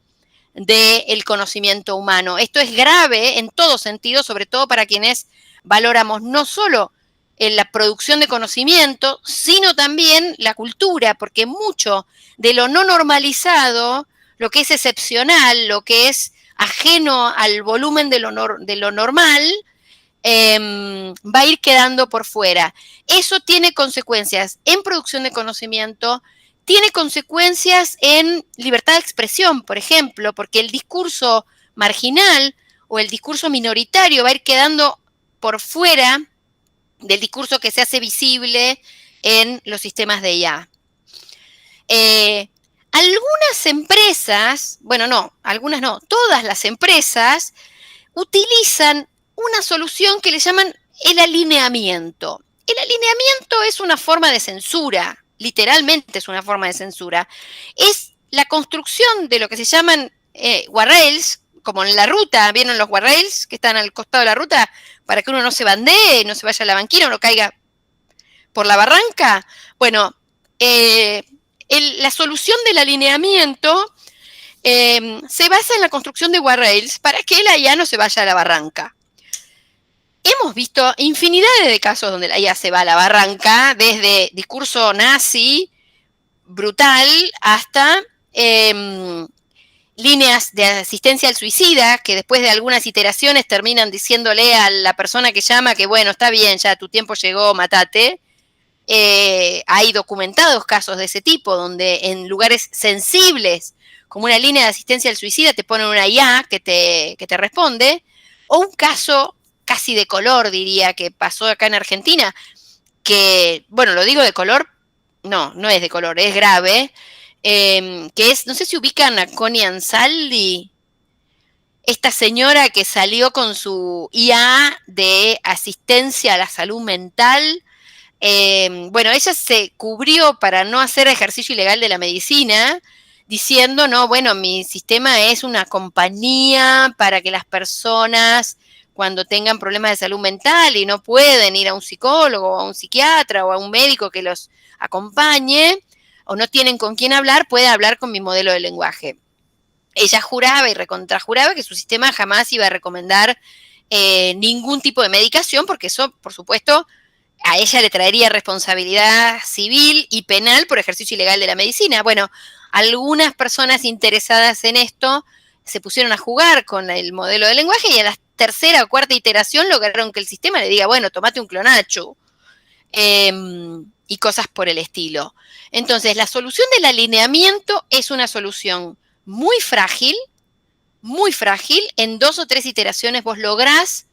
[SPEAKER 2] del conocimiento humano. Esto es grave en todo sentido, sobre todo para quienes valoramos no solo en la producción de conocimiento, sino también la cultura, porque mucho de lo no normalizado, lo que es excepcional, lo que es ajeno al volumen de lo normal, va a ir quedando por fuera. Eso tiene consecuencias en producción de conocimiento, tiene consecuencias en libertad de expresión, por ejemplo, porque el discurso marginal o el discurso minoritario va a ir quedando por fuera del discurso que se hace visible en los sistemas de IA. Algunas empresas, algunas no, todas las empresas utilizan una solución que le llaman el alineamiento. El alineamiento es una forma de censura, literalmente es una forma de censura. Es la construcción de lo que se llaman guardrails, como en la ruta, ¿vieron los guardrails que están al costado de la ruta? Para que uno no se bandee, no se vaya a la banquina o no caiga por la barranca. Bueno, la solución del alineamiento se basa en la construcción de guardrails para que la IA no se vaya a la barranca. Hemos visto infinidad de casos donde la IA se va a la barranca, desde discurso nazi brutal hasta líneas de asistencia al suicida, que después de algunas iteraciones terminan diciéndole a la persona que llama que bueno, está bien, ya tu tiempo llegó, matate. Hay documentados casos de ese tipo, donde en lugares sensibles, como una línea de asistencia al suicida, te ponen una IA que te responde, o un caso casi de color, diría, que pasó acá en Argentina, que, bueno, lo digo de color, no es de color, es grave, que es, no sé si ubican a Connie Ansaldi, esta señora que salió con su IA de asistencia a la salud mental. Bueno, ella se cubrió para no hacer ejercicio ilegal de la medicina, diciendo, no, bueno, mi sistema es una compañía para que las personas cuando tengan problemas de salud mental y no pueden ir a un psicólogo o a un psiquiatra o a un médico que los acompañe o no tienen con quién hablar, pueden hablar con mi modelo de lenguaje. Ella juraba y recontrajuraba que su sistema jamás iba a recomendar ningún tipo de medicación, porque eso, por supuesto, a ella le traería responsabilidad civil y penal por ejercicio ilegal de la medicina. Bueno, algunas personas interesadas en esto se pusieron a jugar con el modelo de lenguaje y a la tercera o cuarta iteración lograron que el sistema le diga, bueno, tomate un clonacho, y cosas por el estilo. Entonces, la solución del alineamiento es una solución muy frágil, en 2 o 3 iteraciones vos lográs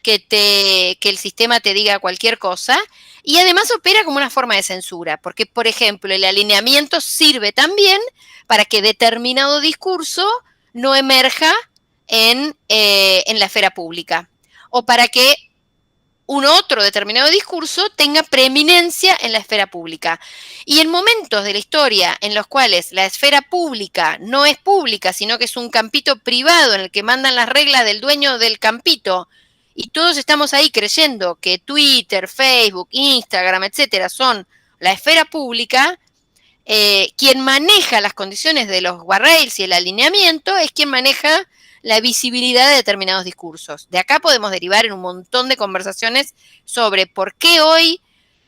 [SPEAKER 2] que el sistema te diga cualquier cosa, y además opera como una forma de censura, porque, por ejemplo, el alineamiento sirve también para que determinado discurso no emerja en la esfera pública, o para que un otro determinado discurso tenga preeminencia en la esfera pública. Y en momentos de la historia en los cuales la esfera pública no es pública, sino que es un campito privado en el que mandan las reglas del dueño del campito, y todos estamos ahí creyendo que Twitter, Facebook, Instagram, etcétera, son la esfera pública, quien maneja las condiciones de los guardrails y el alineamiento es quien maneja la visibilidad de determinados discursos. De acá podemos derivar en un montón de conversaciones sobre por qué hoy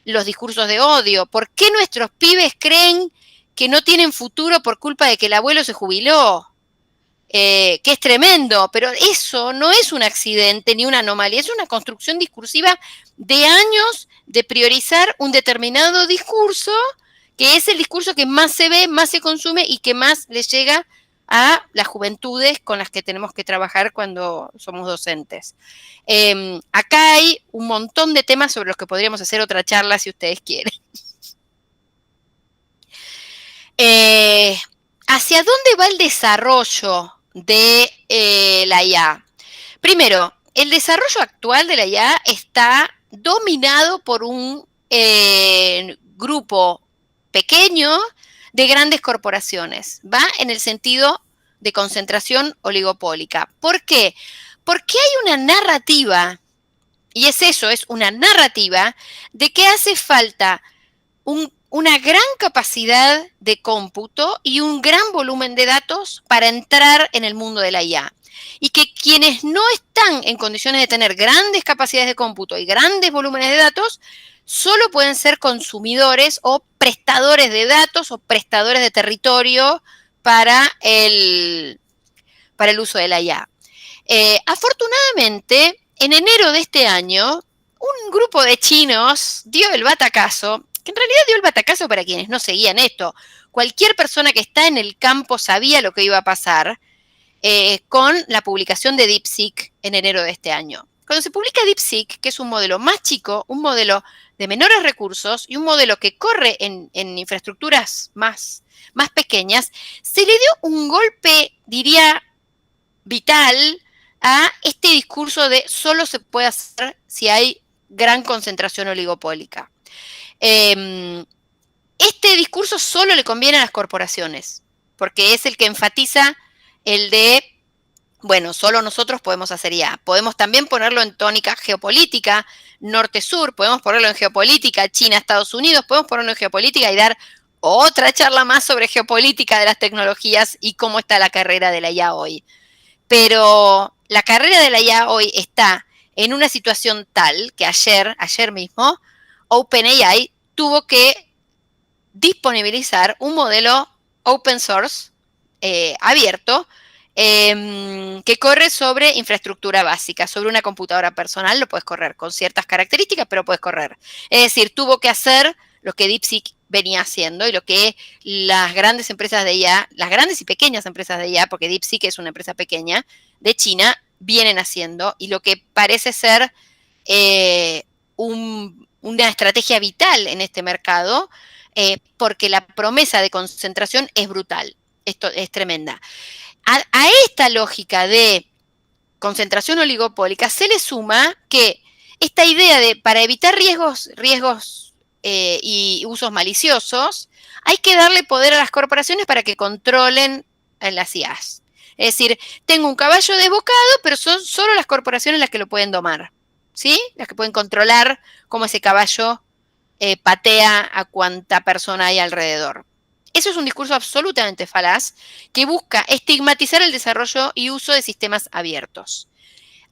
[SPEAKER 2] los discursos de odio, por qué nuestros pibes creen que no tienen futuro por culpa de que el abuelo se jubiló, que es tremendo, pero eso no es un accidente ni una anomalía, es una construcción discursiva de años de priorizar un determinado discurso, que es el discurso que más se ve, más se consume y que más les llega a las juventudes con las que tenemos que trabajar cuando somos docentes. Acá hay un montón de temas sobre los que podríamos hacer otra charla si ustedes quieren. ¿Hacia dónde va el desarrollo de la IA? Primero, el desarrollo actual de la IA está dominado por un grupo pequeño de grandes corporaciones, va en el sentido de concentración oligopólica. ¿Por qué? Porque hay una narrativa, y es eso, es una narrativa de que hace falta una gran capacidad de cómputo y un gran volumen de datos para entrar en el mundo de la IA. Y que quienes no están en condiciones de tener grandes capacidades de cómputo y grandes volúmenes de datos, solo pueden ser consumidores o prestadores de datos o prestadores de territorio para el uso de la IA. Afortunadamente, en enero de este año, un grupo de chinos dio el batacazo, que en realidad dio el batacazo para quienes no seguían esto. Cualquier persona que está en el campo sabía lo que iba a pasar, con la publicación de DeepSeek en enero de este año. Cuando se publica DeepSeek, que es un modelo más chico, un modelo de menores recursos y un modelo que corre en infraestructuras más pequeñas, se le dio un golpe, diría, vital a este discurso de solo se puede hacer si hay gran concentración oligopólica. Este discurso solo le conviene a las corporaciones, porque es el que enfatiza el de, bueno, solo nosotros podemos hacer IA. Podemos también ponerlo en tónica geopolítica, norte-sur, podemos ponerlo en geopolítica, China-Estados Unidos, podemos ponerlo en geopolítica y dar otra charla más sobre geopolítica de las tecnologías y cómo está la carrera de la IA hoy. Pero la carrera de la IA hoy está en una situación tal que ayer mismo, OpenAI tuvo que disponibilizar un modelo open source abierto que corre sobre infraestructura básica, sobre una computadora personal. Lo puedes correr con ciertas características, pero puedes correr. Es decir, tuvo que hacer lo que DeepSeek venía haciendo y lo que las grandes empresas de IA, las grandes y pequeñas empresas de IA, porque DeepSeek es una empresa pequeña, de China, vienen haciendo y lo que parece ser una estrategia vital en este mercado, porque la promesa de concentración es brutal, esto es tremenda. A esta lógica de concentración oligopólica se le suma que esta idea de para evitar riesgos y usos maliciosos, hay que darle poder a las corporaciones para que controlen las IAs. Es decir, tengo un caballo desbocado, pero son solo las corporaciones las que lo pueden domar, ¿sí? Las que pueden controlar cómo ese caballo patea a cuanta persona hay alrededor. Eso es un discurso absolutamente falaz que busca estigmatizar el desarrollo y uso de sistemas abiertos.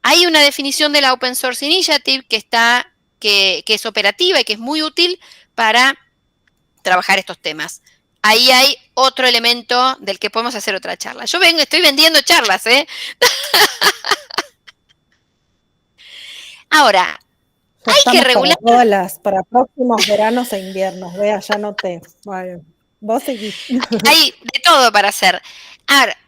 [SPEAKER 2] Hay una definición de la Open Source Initiative que es operativa y que es muy útil para trabajar estos temas. Ahí hay otro elemento del que podemos hacer otra charla. Yo estoy vendiendo charlas, ¿eh? Ahora,
[SPEAKER 1] Ya
[SPEAKER 2] hay que regular.
[SPEAKER 1] Para próximos veranos e inviernos. Vea, ya noté. Vale. Vos seguís.
[SPEAKER 2] Hay de todo para hacer. Ahora,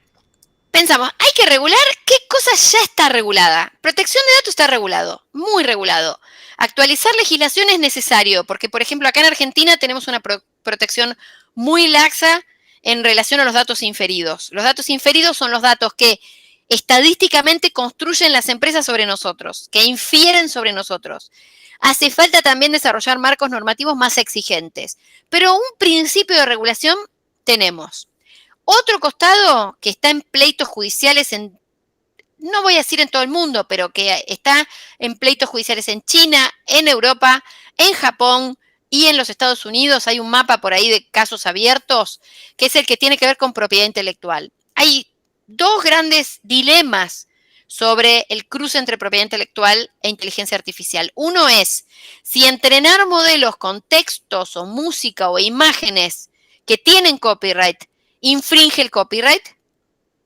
[SPEAKER 2] pensamos, hay que regular qué cosa ya está regulada. Protección de datos está regulado, muy regulado. Actualizar legislación es necesario, porque, por ejemplo, acá en Argentina tenemos una protección muy laxa en relación a los datos inferidos. Los datos inferidos son los datos que estadísticamente construyen las empresas sobre nosotros, que infieren sobre nosotros. Hace falta también desarrollar marcos normativos más exigentes, pero un principio de regulación tenemos. Otro costado que está en pleitos judiciales no voy a decir en todo el mundo, pero que está en pleitos judiciales en China, en Europa, en Japón y en los Estados Unidos. Hay un mapa por ahí de casos abiertos, que es el que tiene que ver con propiedad intelectual. Hay dos grandes dilemas sobre el cruce entre propiedad intelectual e inteligencia artificial. Uno es si entrenar modelos con textos o música o imágenes que tienen copyright infringe el copyright.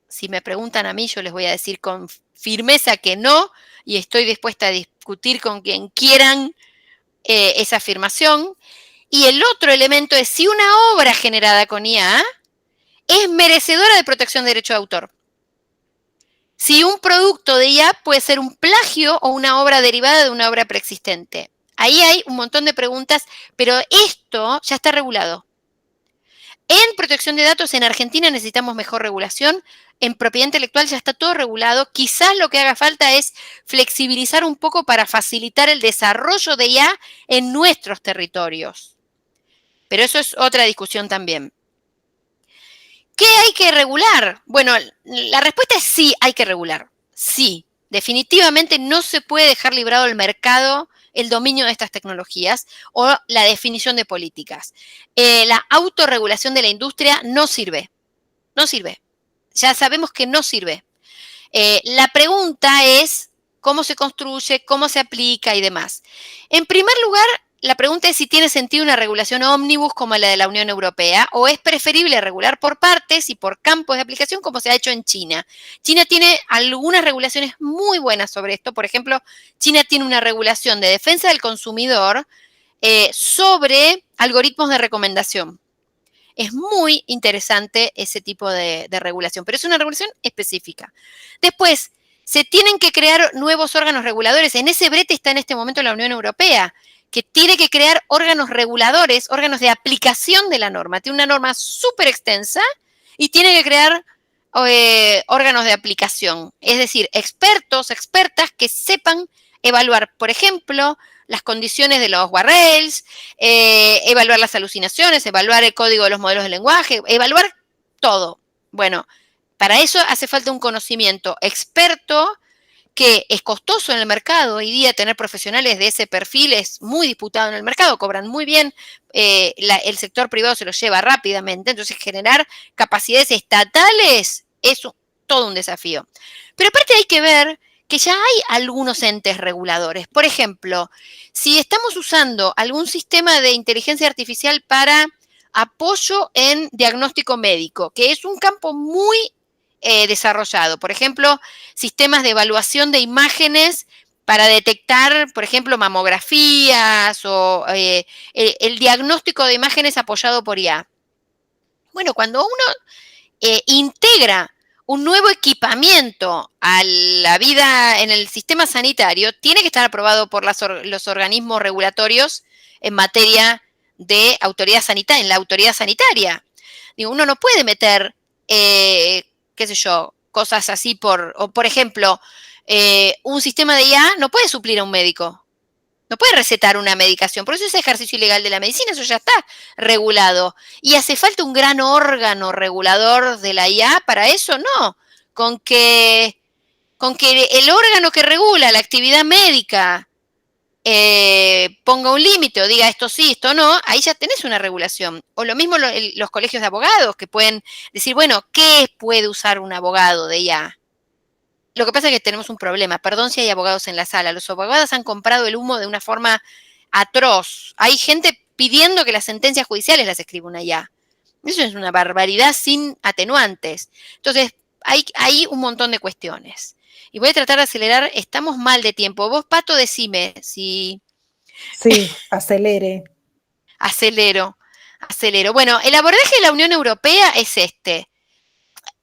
[SPEAKER 2] Si me preguntan a mí, yo les voy a decir con firmeza que no, y estoy dispuesta a discutir con quien quieran esa afirmación. Y el otro elemento es si una obra generada con IA es merecedora de protección de derecho de autor. Si un producto de IA puede ser un plagio o una obra derivada de una obra preexistente. Ahí hay un montón de preguntas, pero esto ya está regulado. En protección de datos en Argentina necesitamos mejor regulación. En propiedad intelectual ya está todo regulado. Quizás lo que haga falta es flexibilizar un poco para facilitar el desarrollo de IA en nuestros territorios. Pero eso es otra discusión también. ¿Qué hay que regular? Bueno, la respuesta es sí, hay que regular. Sí, definitivamente no se puede dejar librado el mercado el dominio de estas tecnologías o la definición de políticas. La autorregulación de la industria no sirve. No sirve. Ya sabemos que no sirve. La pregunta es cómo se construye, cómo se aplica y demás. En primer lugar, la pregunta es si tiene sentido una regulación ómnibus como la de la Unión Europea o es preferible regular por partes y por campos de aplicación como se ha hecho en China. China tiene algunas regulaciones muy buenas sobre esto. Por ejemplo, China tiene una regulación de defensa del consumidor sobre algoritmos de recomendación. Es muy interesante ese tipo de regulación, pero es una regulación específica. Después, se tienen que crear nuevos órganos reguladores. En ese brete está en este momento la Unión Europea, que tiene que crear órganos reguladores, órganos de aplicación de la norma. Tiene una norma súper extensa y tiene que crear órganos de aplicación. Es decir, expertos, expertas que sepan evaluar, por ejemplo, las condiciones de los guardrails, evaluar las alucinaciones, evaluar el código de los modelos de lenguaje, evaluar todo. Bueno, para eso hace falta un conocimiento experto que es costoso en el mercado. Hoy día tener profesionales de ese perfil es muy disputado en el mercado, cobran muy bien, el sector privado se los lleva rápidamente, entonces generar capacidades estatales es todo un desafío. Pero aparte hay que ver que ya hay algunos entes reguladores. Por ejemplo, si estamos usando algún sistema de inteligencia artificial para apoyo en diagnóstico médico, que es un campo muy desarrollado. Por ejemplo, sistemas de evaluación de imágenes para detectar, por ejemplo, mamografías o el diagnóstico de imágenes apoyado por IA. Bueno, cuando uno integra un nuevo equipamiento a la vida en el sistema sanitario, tiene que estar aprobado por los organismos regulatorios en materia de autoridad sanitaria, en la autoridad sanitaria. Digo, uno no puede meter, qué sé yo, cosas así o por ejemplo, un sistema de IA no puede suplir a un médico. No puede recetar una medicación, por eso es ejercicio ilegal de la medicina, eso ya está regulado. ¿Y hace falta un gran órgano regulador de la IA para eso? No. Con que, con que el órgano que regula la actividad médica ponga un límite o diga esto sí, esto no, ahí ya tenés una regulación. O lo mismo los colegios de abogados que pueden decir, bueno, ¿qué puede usar un abogado de IA? Lo que pasa es que tenemos un problema. Perdón si hay abogados en la sala. Los abogados han comprado el humo de una forma atroz. Hay gente pidiendo que las sentencias judiciales las escriba una IA. Eso es una barbaridad sin atenuantes. Entonces, hay un montón de cuestiones. Y voy a tratar de acelerar. Estamos mal de tiempo. Vos, Pato, decime si
[SPEAKER 1] Sí, acelere.
[SPEAKER 2] acelero. Acelero. Bueno, el abordaje de la Unión Europea es este.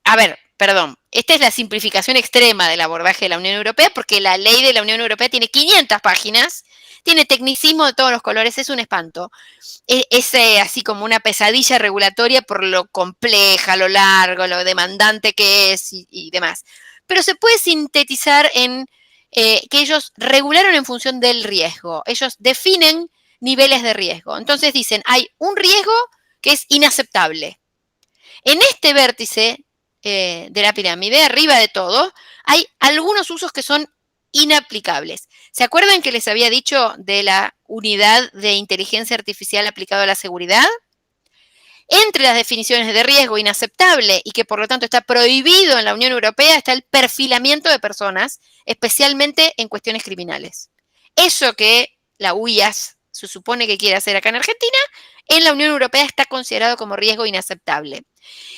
[SPEAKER 2] A ver, perdón, esta es la simplificación extrema del abordaje de la Unión Europea, porque la ley de la Unión Europea tiene 500 páginas, tiene tecnicismo de todos los colores, es un espanto. Es así como una pesadilla regulatoria por lo compleja, lo largo, lo demandante que es y demás. Pero se puede sintetizar en que ellos regularon en función del riesgo. Ellos definen niveles de riesgo. Entonces dicen, hay un riesgo que es inaceptable. En este vértice de la pirámide, arriba de todo, hay algunos usos que son inaplicables. ¿Se acuerdan que les había dicho de la unidad de inteligencia artificial aplicada a la seguridad? Entre las definiciones de riesgo inaceptable y que por lo tanto está prohibido en la Unión Europea está el perfilamiento de personas, especialmente en cuestiones criminales. Eso que la UIAS se supone que quiere hacer acá en Argentina, en la Unión Europea está considerado como riesgo inaceptable.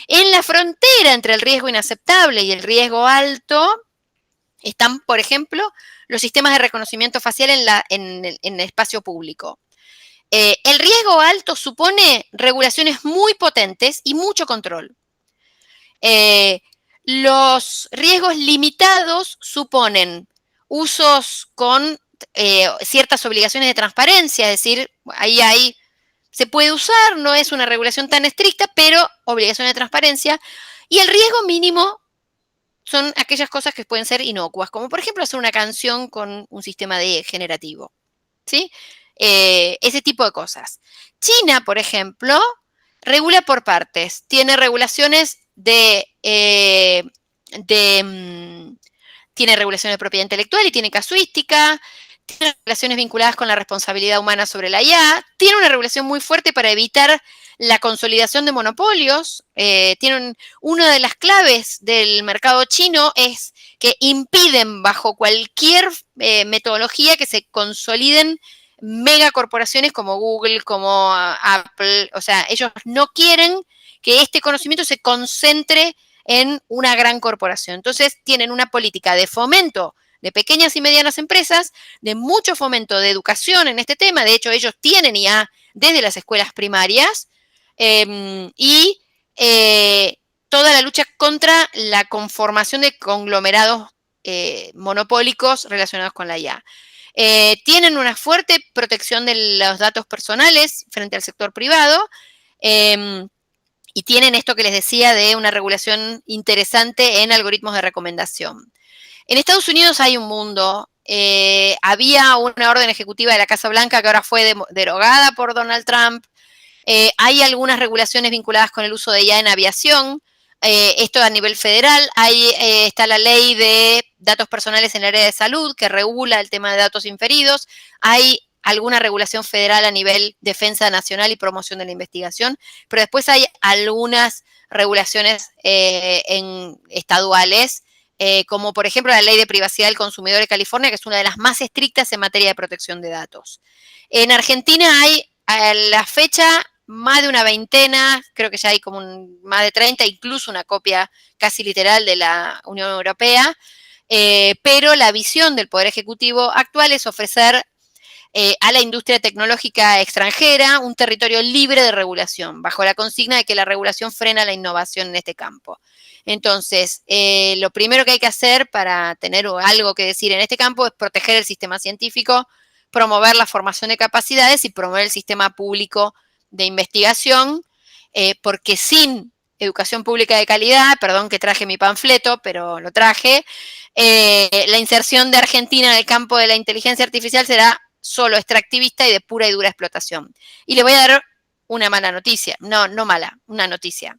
[SPEAKER 2] En la frontera entre el riesgo inaceptable y el riesgo alto están, por ejemplo, los sistemas de reconocimiento facial en el espacio público. El riesgo alto supone regulaciones muy potentes y mucho control. Los riesgos limitados suponen usos con ciertas obligaciones de transparencia, es decir, ahí se puede usar, no es una regulación tan estricta, pero obligación de transparencia. Y el riesgo mínimo son aquellas cosas que pueden ser inocuas, como por ejemplo hacer una canción con un sistema de generativo, ¿sí? Ese tipo de cosas. China, por ejemplo, regula por partes. Tiene regulaciones tiene regulaciones de propiedad intelectual y tiene casuística, tiene regulaciones vinculadas con la responsabilidad humana sobre la IA, tiene una regulación muy fuerte para evitar la consolidación de monopolios. Una de las claves del mercado chino es que impiden bajo cualquier metodología que se consoliden megacorporaciones como Google, como Apple. O sea, ellos no quieren que este conocimiento se concentre en una gran corporación. Entonces, tienen una política de fomento de pequeñas y medianas empresas, de mucho fomento de educación en este tema. De hecho, ellos tienen IA desde las escuelas primarias y toda la lucha contra la conformación de conglomerados monopólicos relacionados con la IA. Tienen una fuerte protección de los datos personales frente al sector privado. Y tienen esto que les decía de una regulación interesante en algoritmos de recomendación. En Estados Unidos hay un mundo. Había una orden ejecutiva de la Casa Blanca que ahora fue derogada por Donald Trump. Hay algunas regulaciones vinculadas con el uso de IA en aviación. Esto a nivel federal. Está la ley de datos personales en el área de salud que regula el tema de datos inferidos. Hay alguna regulación federal a nivel defensa nacional y promoción de la investigación, pero después hay algunas regulaciones estaduales, como por ejemplo la Ley de Privacidad del Consumidor de California, que es una de las más estrictas en materia de protección de datos. En Argentina hay a la fecha más de una veintena, creo que ya hay como más de 30, incluso una copia casi literal de la Unión Europea. pero la visión del Poder Ejecutivo actual es ofrecer a la industria tecnológica extranjera un territorio libre de regulación, bajo la consigna de que la regulación frena la innovación en este campo. Entonces, lo primero que hay que hacer para tener algo que decir en este campo es proteger el sistema científico, promover la formación de capacidades y promover el sistema público de investigación, porque sin educación pública de calidad, perdón que traje mi panfleto, pero lo traje, la inserción de Argentina en el campo de la inteligencia artificial será solo extractivista y de pura y dura explotación. Y le voy a dar una mala noticia, no mala, una noticia.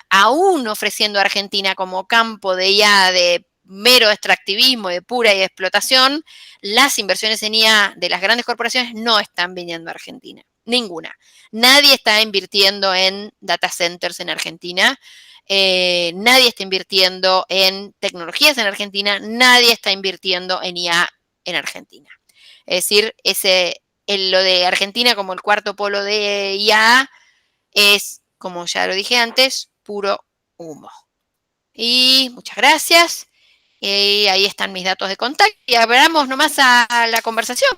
[SPEAKER 2] Aún ofreciendo a Argentina como campo de IA de mero extractivismo, de pura y explotación, las inversiones en IA de las grandes corporaciones no están viniendo a Argentina, ninguna. Nadie está invirtiendo en data centers en Argentina, nadie está invirtiendo en tecnologías en Argentina, nadie está invirtiendo en IA en Argentina. Es decir, lo de Argentina como el cuarto polo de IA es, como ya lo dije antes, puro humo. Y muchas gracias. Y ahí están mis datos de contacto. Y abramos nomás a la conversación.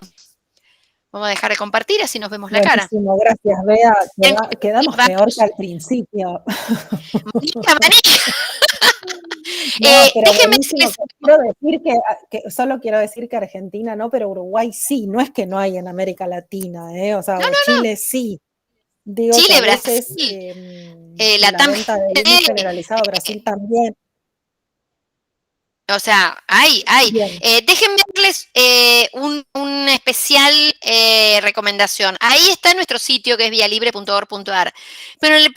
[SPEAKER 2] Vamos a dejar de compartir, así nos vemos la cara.
[SPEAKER 1] Buenísimo, gracias, Bea. Quedamos peor que al principio.
[SPEAKER 2] Manija, manija.
[SPEAKER 1] No, pero déjenme decirles... Solo quiero decir que Argentina no, pero Uruguay sí. No es que no hay en América Latina, o sea, Chile sí. Digo
[SPEAKER 2] Chile,
[SPEAKER 1] que a veces
[SPEAKER 2] Brasil,
[SPEAKER 1] la venta de bien generalizado, Brasil también.
[SPEAKER 2] O sea, hay. Déjenme darles una especial recomendación. Ahí está nuestro sitio, que es vialibre.org.ar. Pero en el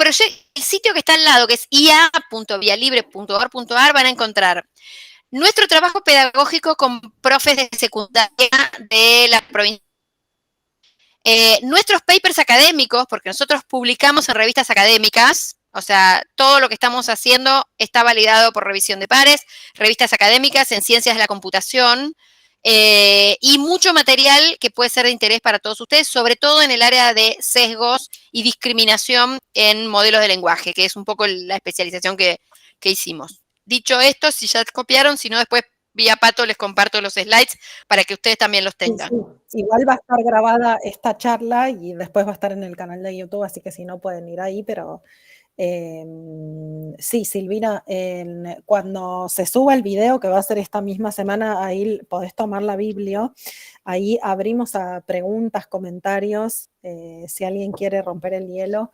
[SPEAKER 2] sitio que está al lado, que es ia.vialibre.org.ar, van a encontrar nuestro trabajo pedagógico con profes de secundaria de la provincia. Nuestros papers académicos, porque nosotros publicamos en revistas académicas, o sea, todo lo que estamos haciendo está validado por revisión de pares, revistas académicas en ciencias de la computación, y mucho material que puede ser de interés para todos ustedes, sobre todo en el área de sesgos y discriminación en modelos de lenguaje, que es un poco la especialización que hicimos. Dicho esto, si ya copiaron, si no, después vía Pato les comparto los slides para que ustedes también los tengan.
[SPEAKER 1] Sí. Igual va a estar grabada esta charla y después va a estar en el canal de YouTube, así que si no pueden ir ahí, pero sí, Silvina, cuando se suba el video, que va a ser esta misma semana, ahí podés tomar la Biblia, ahí abrimos a preguntas, comentarios, si alguien quiere romper el hielo.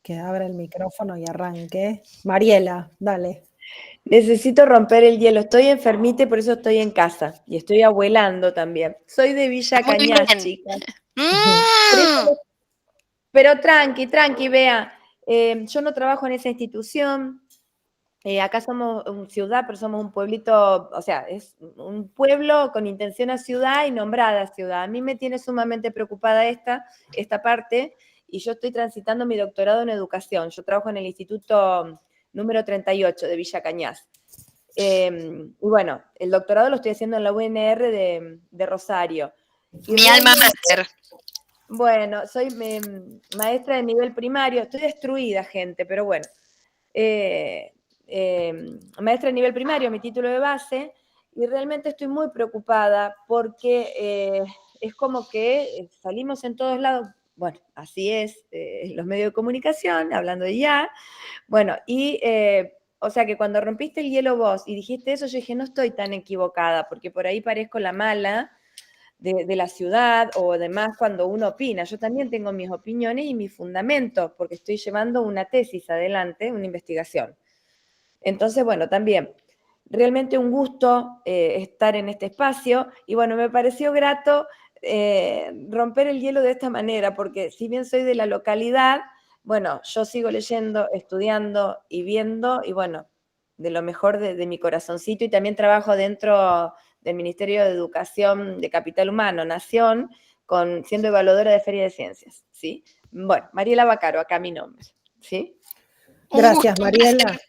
[SPEAKER 1] Que abra el micrófono y arranque. Mariela, dale.
[SPEAKER 3] Necesito romper el hielo. Estoy enfermita y por eso estoy en casa. Y estoy abuelando también. Soy de Villa Cañas, chicas. Pero tranqui, Bea. Yo no trabajo en esa institución. Acá somos ciudad, pero somos un pueblito, o sea, es un pueblo con intención a ciudad y nombrada ciudad. A mí me tiene sumamente preocupada esta parte, y yo estoy transitando mi doctorado en educación. Yo trabajo en el Instituto número 38 de Villa Cañas. Y bueno, el doctorado lo estoy haciendo en la UNR de Rosario.
[SPEAKER 2] Mi alma mater.
[SPEAKER 3] Bueno, soy maestra de nivel primario. Estoy destruida, gente, pero bueno. Maestra de nivel primario, mi título de base, y realmente estoy muy preocupada porque es como que salimos en todos lados. Bueno, así es, los medios de comunicación, hablando de ya. Bueno, y o sea que cuando rompiste el hielo vos y dijiste eso, yo dije, no estoy tan equivocada, porque por ahí parezco la mala de la ciudad, o además cuando uno opina. Yo también tengo mis opiniones y mis fundamentos, porque estoy llevando una tesis adelante, una investigación. Entonces, bueno, también, realmente un gusto estar en este espacio, y bueno, me pareció grato romper el hielo de esta manera, porque si bien soy de la localidad, bueno, yo sigo leyendo, estudiando y viendo, y bueno, de lo mejor de mi corazoncito, y también trabajo dentro del Ministerio de Educación de Capital Humano, Nación, siendo evaluadora de Feria de Ciencias, ¿sí? Bueno, Mariela Bacaro, acá mi nombre, ¿sí?
[SPEAKER 2] Un gusto,
[SPEAKER 1] Gracias,
[SPEAKER 2] un placer.
[SPEAKER 1] Mariela.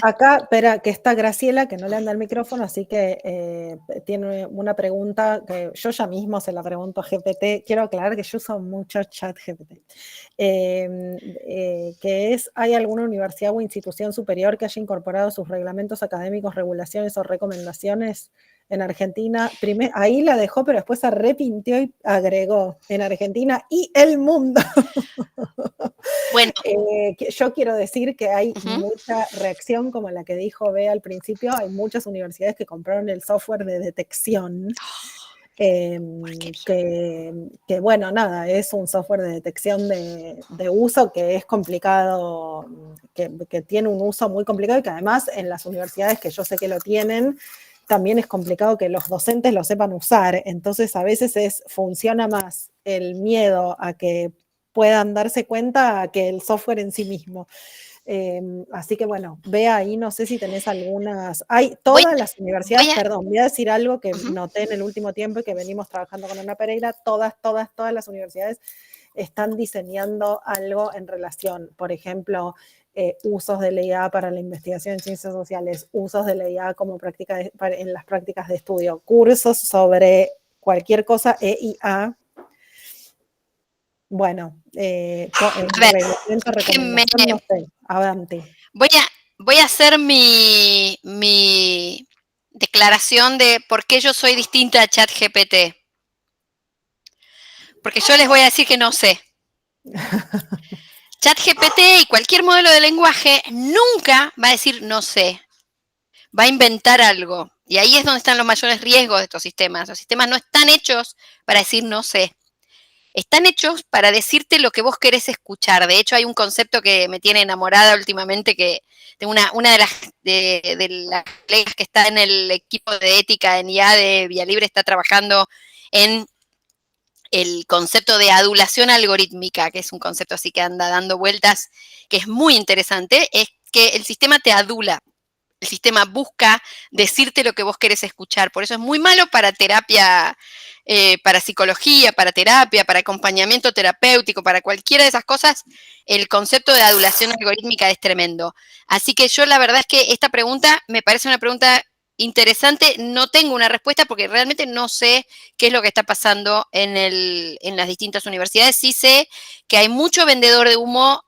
[SPEAKER 1] Acá, espera, que está Graciela, que no le anda el micrófono, así que tiene una pregunta que yo ya mismo se la pregunto a GPT. Quiero aclarar que yo uso mucho ChatGPT. Que es, ¿hay alguna universidad o institución superior que haya incorporado sus reglamentos académicos, regulaciones o recomendaciones en Argentina? Ahí la dejó, pero después se arrepintió y agregó en Argentina y el mundo.
[SPEAKER 2] Bueno.
[SPEAKER 1] Yo quiero decir que hay
[SPEAKER 2] Ujú.
[SPEAKER 1] mucha reacción, como la que dijo Bea al principio. Hay muchas universidades que compraron el software de detección. Que bueno, nada, es un software de detección de uso que es complicado, que tiene un uso muy complicado y que además en las universidades que yo sé que lo tienen, también es complicado que los docentes lo sepan usar. Entonces a veces funciona más el miedo a que puedan darse cuenta que el software en sí mismo. Así que bueno, ve ahí, no sé si tenés algunas. Hay todas las universidades, perdón, voy a decir algo que noté en el último tiempo y que venimos trabajando con Ana Pereira, todas las universidades están diseñando algo en relación, por ejemplo, usos de la IA para la investigación en ciencias sociales, usos de la IA como práctica en las prácticas de estudio, cursos sobre cualquier cosa EIA. Bueno, reglamento, recomendación, no sé, adelante.
[SPEAKER 2] Voy a hacer mi declaración de por qué yo soy distinta a ChatGPT. Porque yo les voy a decir que no sé. ChatGPT y cualquier modelo de lenguaje nunca va a decir no sé. Va a inventar algo. Y ahí es donde están los mayores riesgos de estos sistemas. Los sistemas no están hechos para decir no sé. Están hechos para decirte lo que vos querés escuchar. De hecho, hay un concepto que me tiene enamorada últimamente, que tengo una de las colegas que está en el equipo de ética en IA de Vía Libre, está trabajando en el concepto de adulación algorítmica, que es un concepto así que anda dando vueltas, que es muy interesante, es que el sistema te adula. El sistema busca decirte lo que vos querés escuchar. Por eso es muy malo para terapia, para psicología, para terapia, para acompañamiento terapéutico, para cualquiera de esas cosas. El concepto de adulación algorítmica es tremendo. Así que yo la verdad es que esta pregunta me parece una pregunta interesante. No tengo una respuesta porque realmente no sé qué es lo que está pasando en las distintas universidades. Sí sé que hay mucho vendedor de humo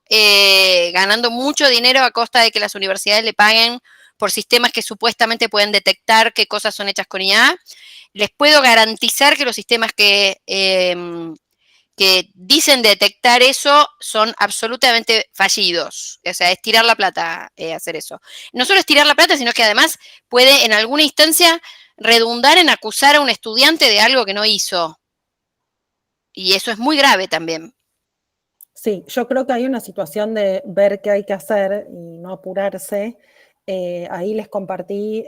[SPEAKER 2] ganando mucho dinero a costa de que las universidades le paguen por sistemas que supuestamente pueden detectar qué cosas son hechas con IA. Les puedo garantizar que los sistemas que dicen detectar eso son absolutamente fallidos. O sea, es tirar la plata hacer eso. No solo es tirar la plata, sino que además puede en alguna instancia redundar en acusar a un estudiante de algo que no hizo. Y eso es muy grave también.
[SPEAKER 1] Sí, yo creo que hay una situación de ver qué hay que hacer y no apurarse. Ahí les compartí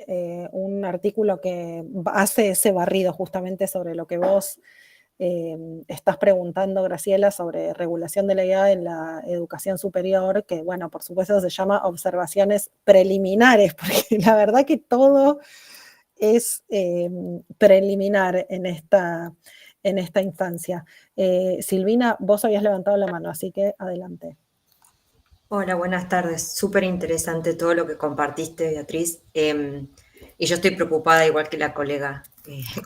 [SPEAKER 1] un artículo que hace ese barrido justamente sobre lo que vos estás preguntando, Graciela, sobre regulación de la IA en la educación superior, que bueno, por supuesto se llama observaciones preliminares, porque la verdad que todo es preliminar en esta instancia. Silvina, vos habías levantado la mano, así que adelante.
[SPEAKER 4] Hola, buenas tardes. Súper interesante todo lo que compartiste, Beatriz. Y yo estoy preocupada, igual que la colega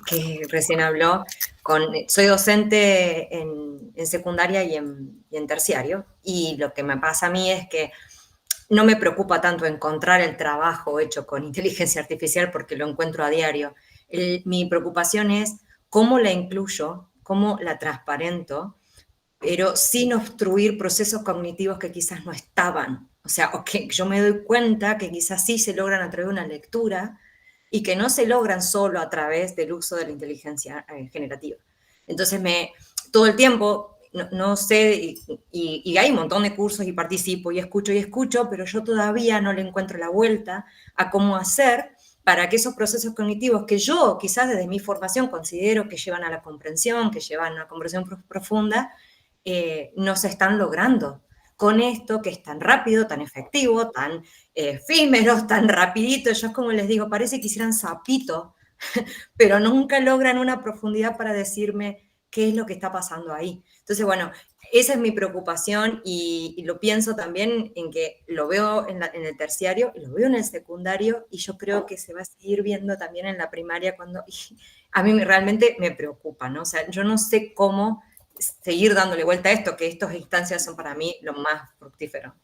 [SPEAKER 4] que recién habló. Soy docente en secundaria y en terciario. Y lo que me pasa a mí es que no me preocupa tanto encontrar el trabajo hecho con inteligencia artificial porque lo encuentro a diario. Mi preocupación es cómo la incluyo, cómo la transparento, pero sin obstruir procesos cognitivos que quizás no estaban. O sea, o que yo me doy cuenta que quizás sí se logran a través de una lectura y que no se logran solo a través del uso de la inteligencia generativa. Entonces, todo el tiempo, no sé, y hay un montón de cursos y participo y escucho, pero yo todavía no le encuentro la vuelta a cómo hacer para que esos procesos cognitivos que yo quizás desde mi formación considero que llevan a la comprensión, que llevan a una comprensión profunda, no se están logrando con esto que es tan rápido, tan efectivo, tan efímero, tan rapidito. Yo como les digo, parece que hicieran sapito, pero nunca logran una profundidad para decirme qué es lo que está pasando ahí. Entonces, bueno, esa es mi preocupación y lo pienso también en que lo veo en el terciario, lo veo en el secundario y yo creo que se va a seguir viendo también en la primaria y a mí realmente me preocupa, ¿no? O sea, yo no sé cómo seguir dándole vuelta a esto, que estas instancias son para mí lo más fructífero.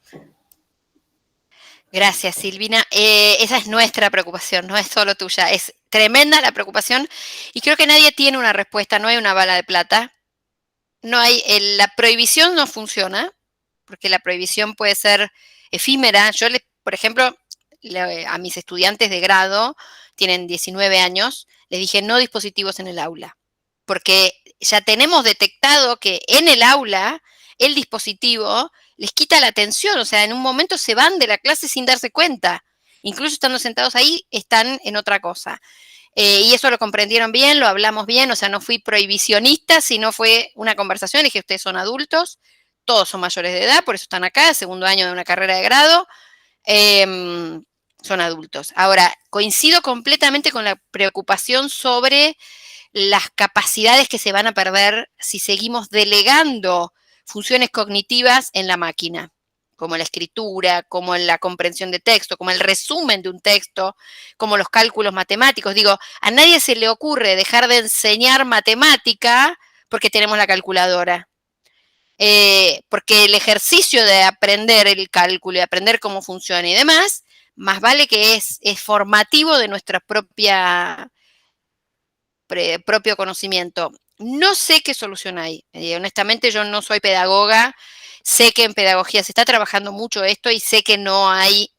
[SPEAKER 2] Gracias, Silvina. Esa es nuestra preocupación, no es solo tuya. Es tremenda la preocupación y creo que nadie tiene una respuesta, no hay una bala de plata. No hay, la prohibición no funciona, porque la prohibición puede ser efímera. Yo, por ejemplo, a mis estudiantes de grado, tienen 19 años, les dije no dispositivos en el aula, porque ya tenemos detectado que en el aula el dispositivo les quita la atención, o sea, en un momento se van de la clase sin darse cuenta. Incluso estando sentados ahí, están en otra cosa. Y eso lo comprendieron bien, lo hablamos bien, o sea, no fui prohibicionista, sino fue una conversación, dije, ustedes son adultos, todos son mayores de edad, por eso están acá, segundo año de una carrera de grado, son adultos. Ahora, coincido completamente con la preocupación sobre las capacidades que se van a perder si seguimos delegando funciones cognitivas en la máquina, como la escritura, como la comprensión de texto, como el resumen de un texto, como los cálculos matemáticos. Digo, a nadie se le ocurre dejar de enseñar matemática porque tenemos la calculadora. Porque el ejercicio de aprender el cálculo y aprender cómo funciona y demás, más vale que es formativo de nuestra propio conocimiento. No sé qué solución hay. Honestamente, yo no soy pedagoga. Sé que en pedagogía se está trabajando mucho esto y sé que no hay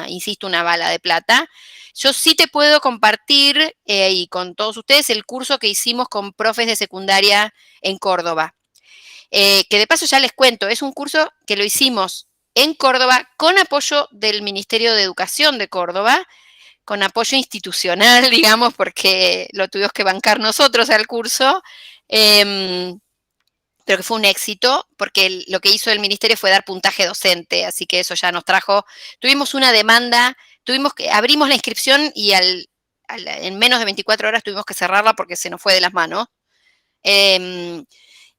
[SPEAKER 2] insisto, una bala de plata. Yo sí te puedo compartir, y con todos ustedes, el curso que hicimos con profes de secundaria en Córdoba. Que de paso ya les cuento, es un curso que lo hicimos en Córdoba con apoyo del Ministerio de Educación de Córdoba, con apoyo institucional, digamos, porque lo tuvimos que bancar nosotros al curso, pero que fue un éxito, porque lo que hizo el ministerio fue dar puntaje docente, así que eso ya nos trajo, tuvimos una demanda, abrimos la inscripción y en menos de 24 horas tuvimos que cerrarla porque se nos fue de las manos.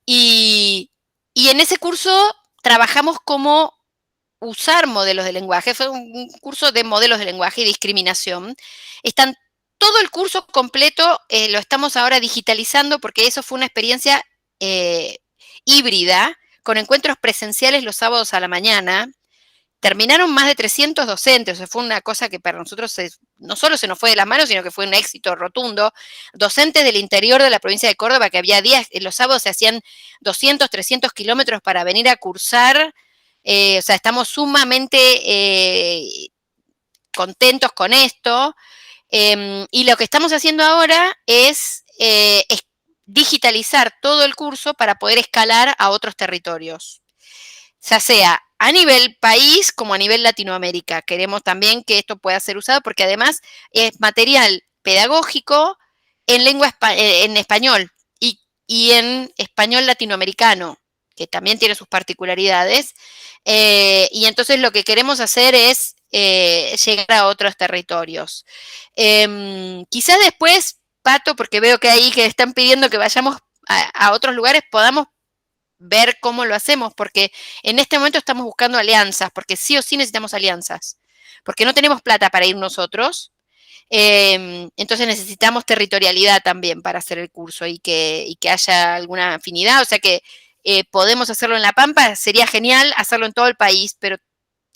[SPEAKER 2] Y en ese curso trabajamos cómo usar modelos de lenguaje, fue un curso de modelos de lenguaje y discriminación. Todo el curso completo lo estamos ahora digitalizando porque eso fue una experiencia híbrida, con encuentros presenciales los sábados a la mañana. Terminaron más de 300 docentes, o sea, fue una cosa que para nosotros no solo se nos fue de las manos, sino que fue un éxito rotundo. Docentes del interior de la provincia de Córdoba, que había días, los sábados se hacían 200, 300 kilómetros para venir a cursar. O sea, estamos sumamente contentos con esto. Y lo que estamos haciendo ahora es digitalizar todo el curso para poder escalar a otros territorios, ya sea a nivel país como a nivel Latinoamérica. Queremos también que esto pueda ser usado porque además es material pedagógico en español y en español latinoamericano, que también tiene sus particularidades. Y entonces lo que queremos hacer es llegar a otros territorios. Quizás después, Pato, porque veo que ahí que están pidiendo que vayamos a otros lugares, podamos ver cómo lo hacemos, porque en este momento estamos buscando alianzas, porque sí o sí necesitamos alianzas, porque no tenemos plata para ir nosotros, entonces necesitamos territorialidad también para hacer el curso y que haya alguna afinidad, o sea que podemos hacerlo en La Pampa, sería genial hacerlo en todo el país, pero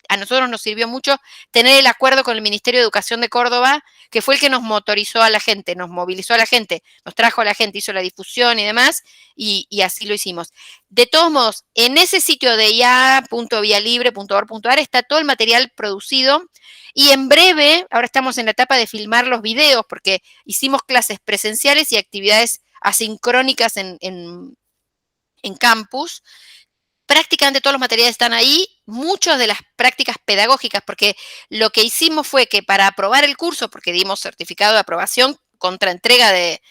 [SPEAKER 2] a nosotros nos sirvió mucho tener el acuerdo con el Ministerio de Educación de Córdoba, que fue el que nos motorizó a la gente, nos movilizó a la gente, nos trajo a la gente, hizo la difusión y demás, y así lo hicimos. De todos modos, en ese sitio de ia.vialibre.org.ar está todo el material producido, y en breve, ahora estamos en la etapa de filmar los videos, porque hicimos clases presenciales y actividades asincrónicas en campus. Prácticamente todos los materiales están ahí, muchas de las prácticas pedagógicas, porque lo que hicimos fue que para aprobar el curso, porque dimos certificado de aprobación contra entrega de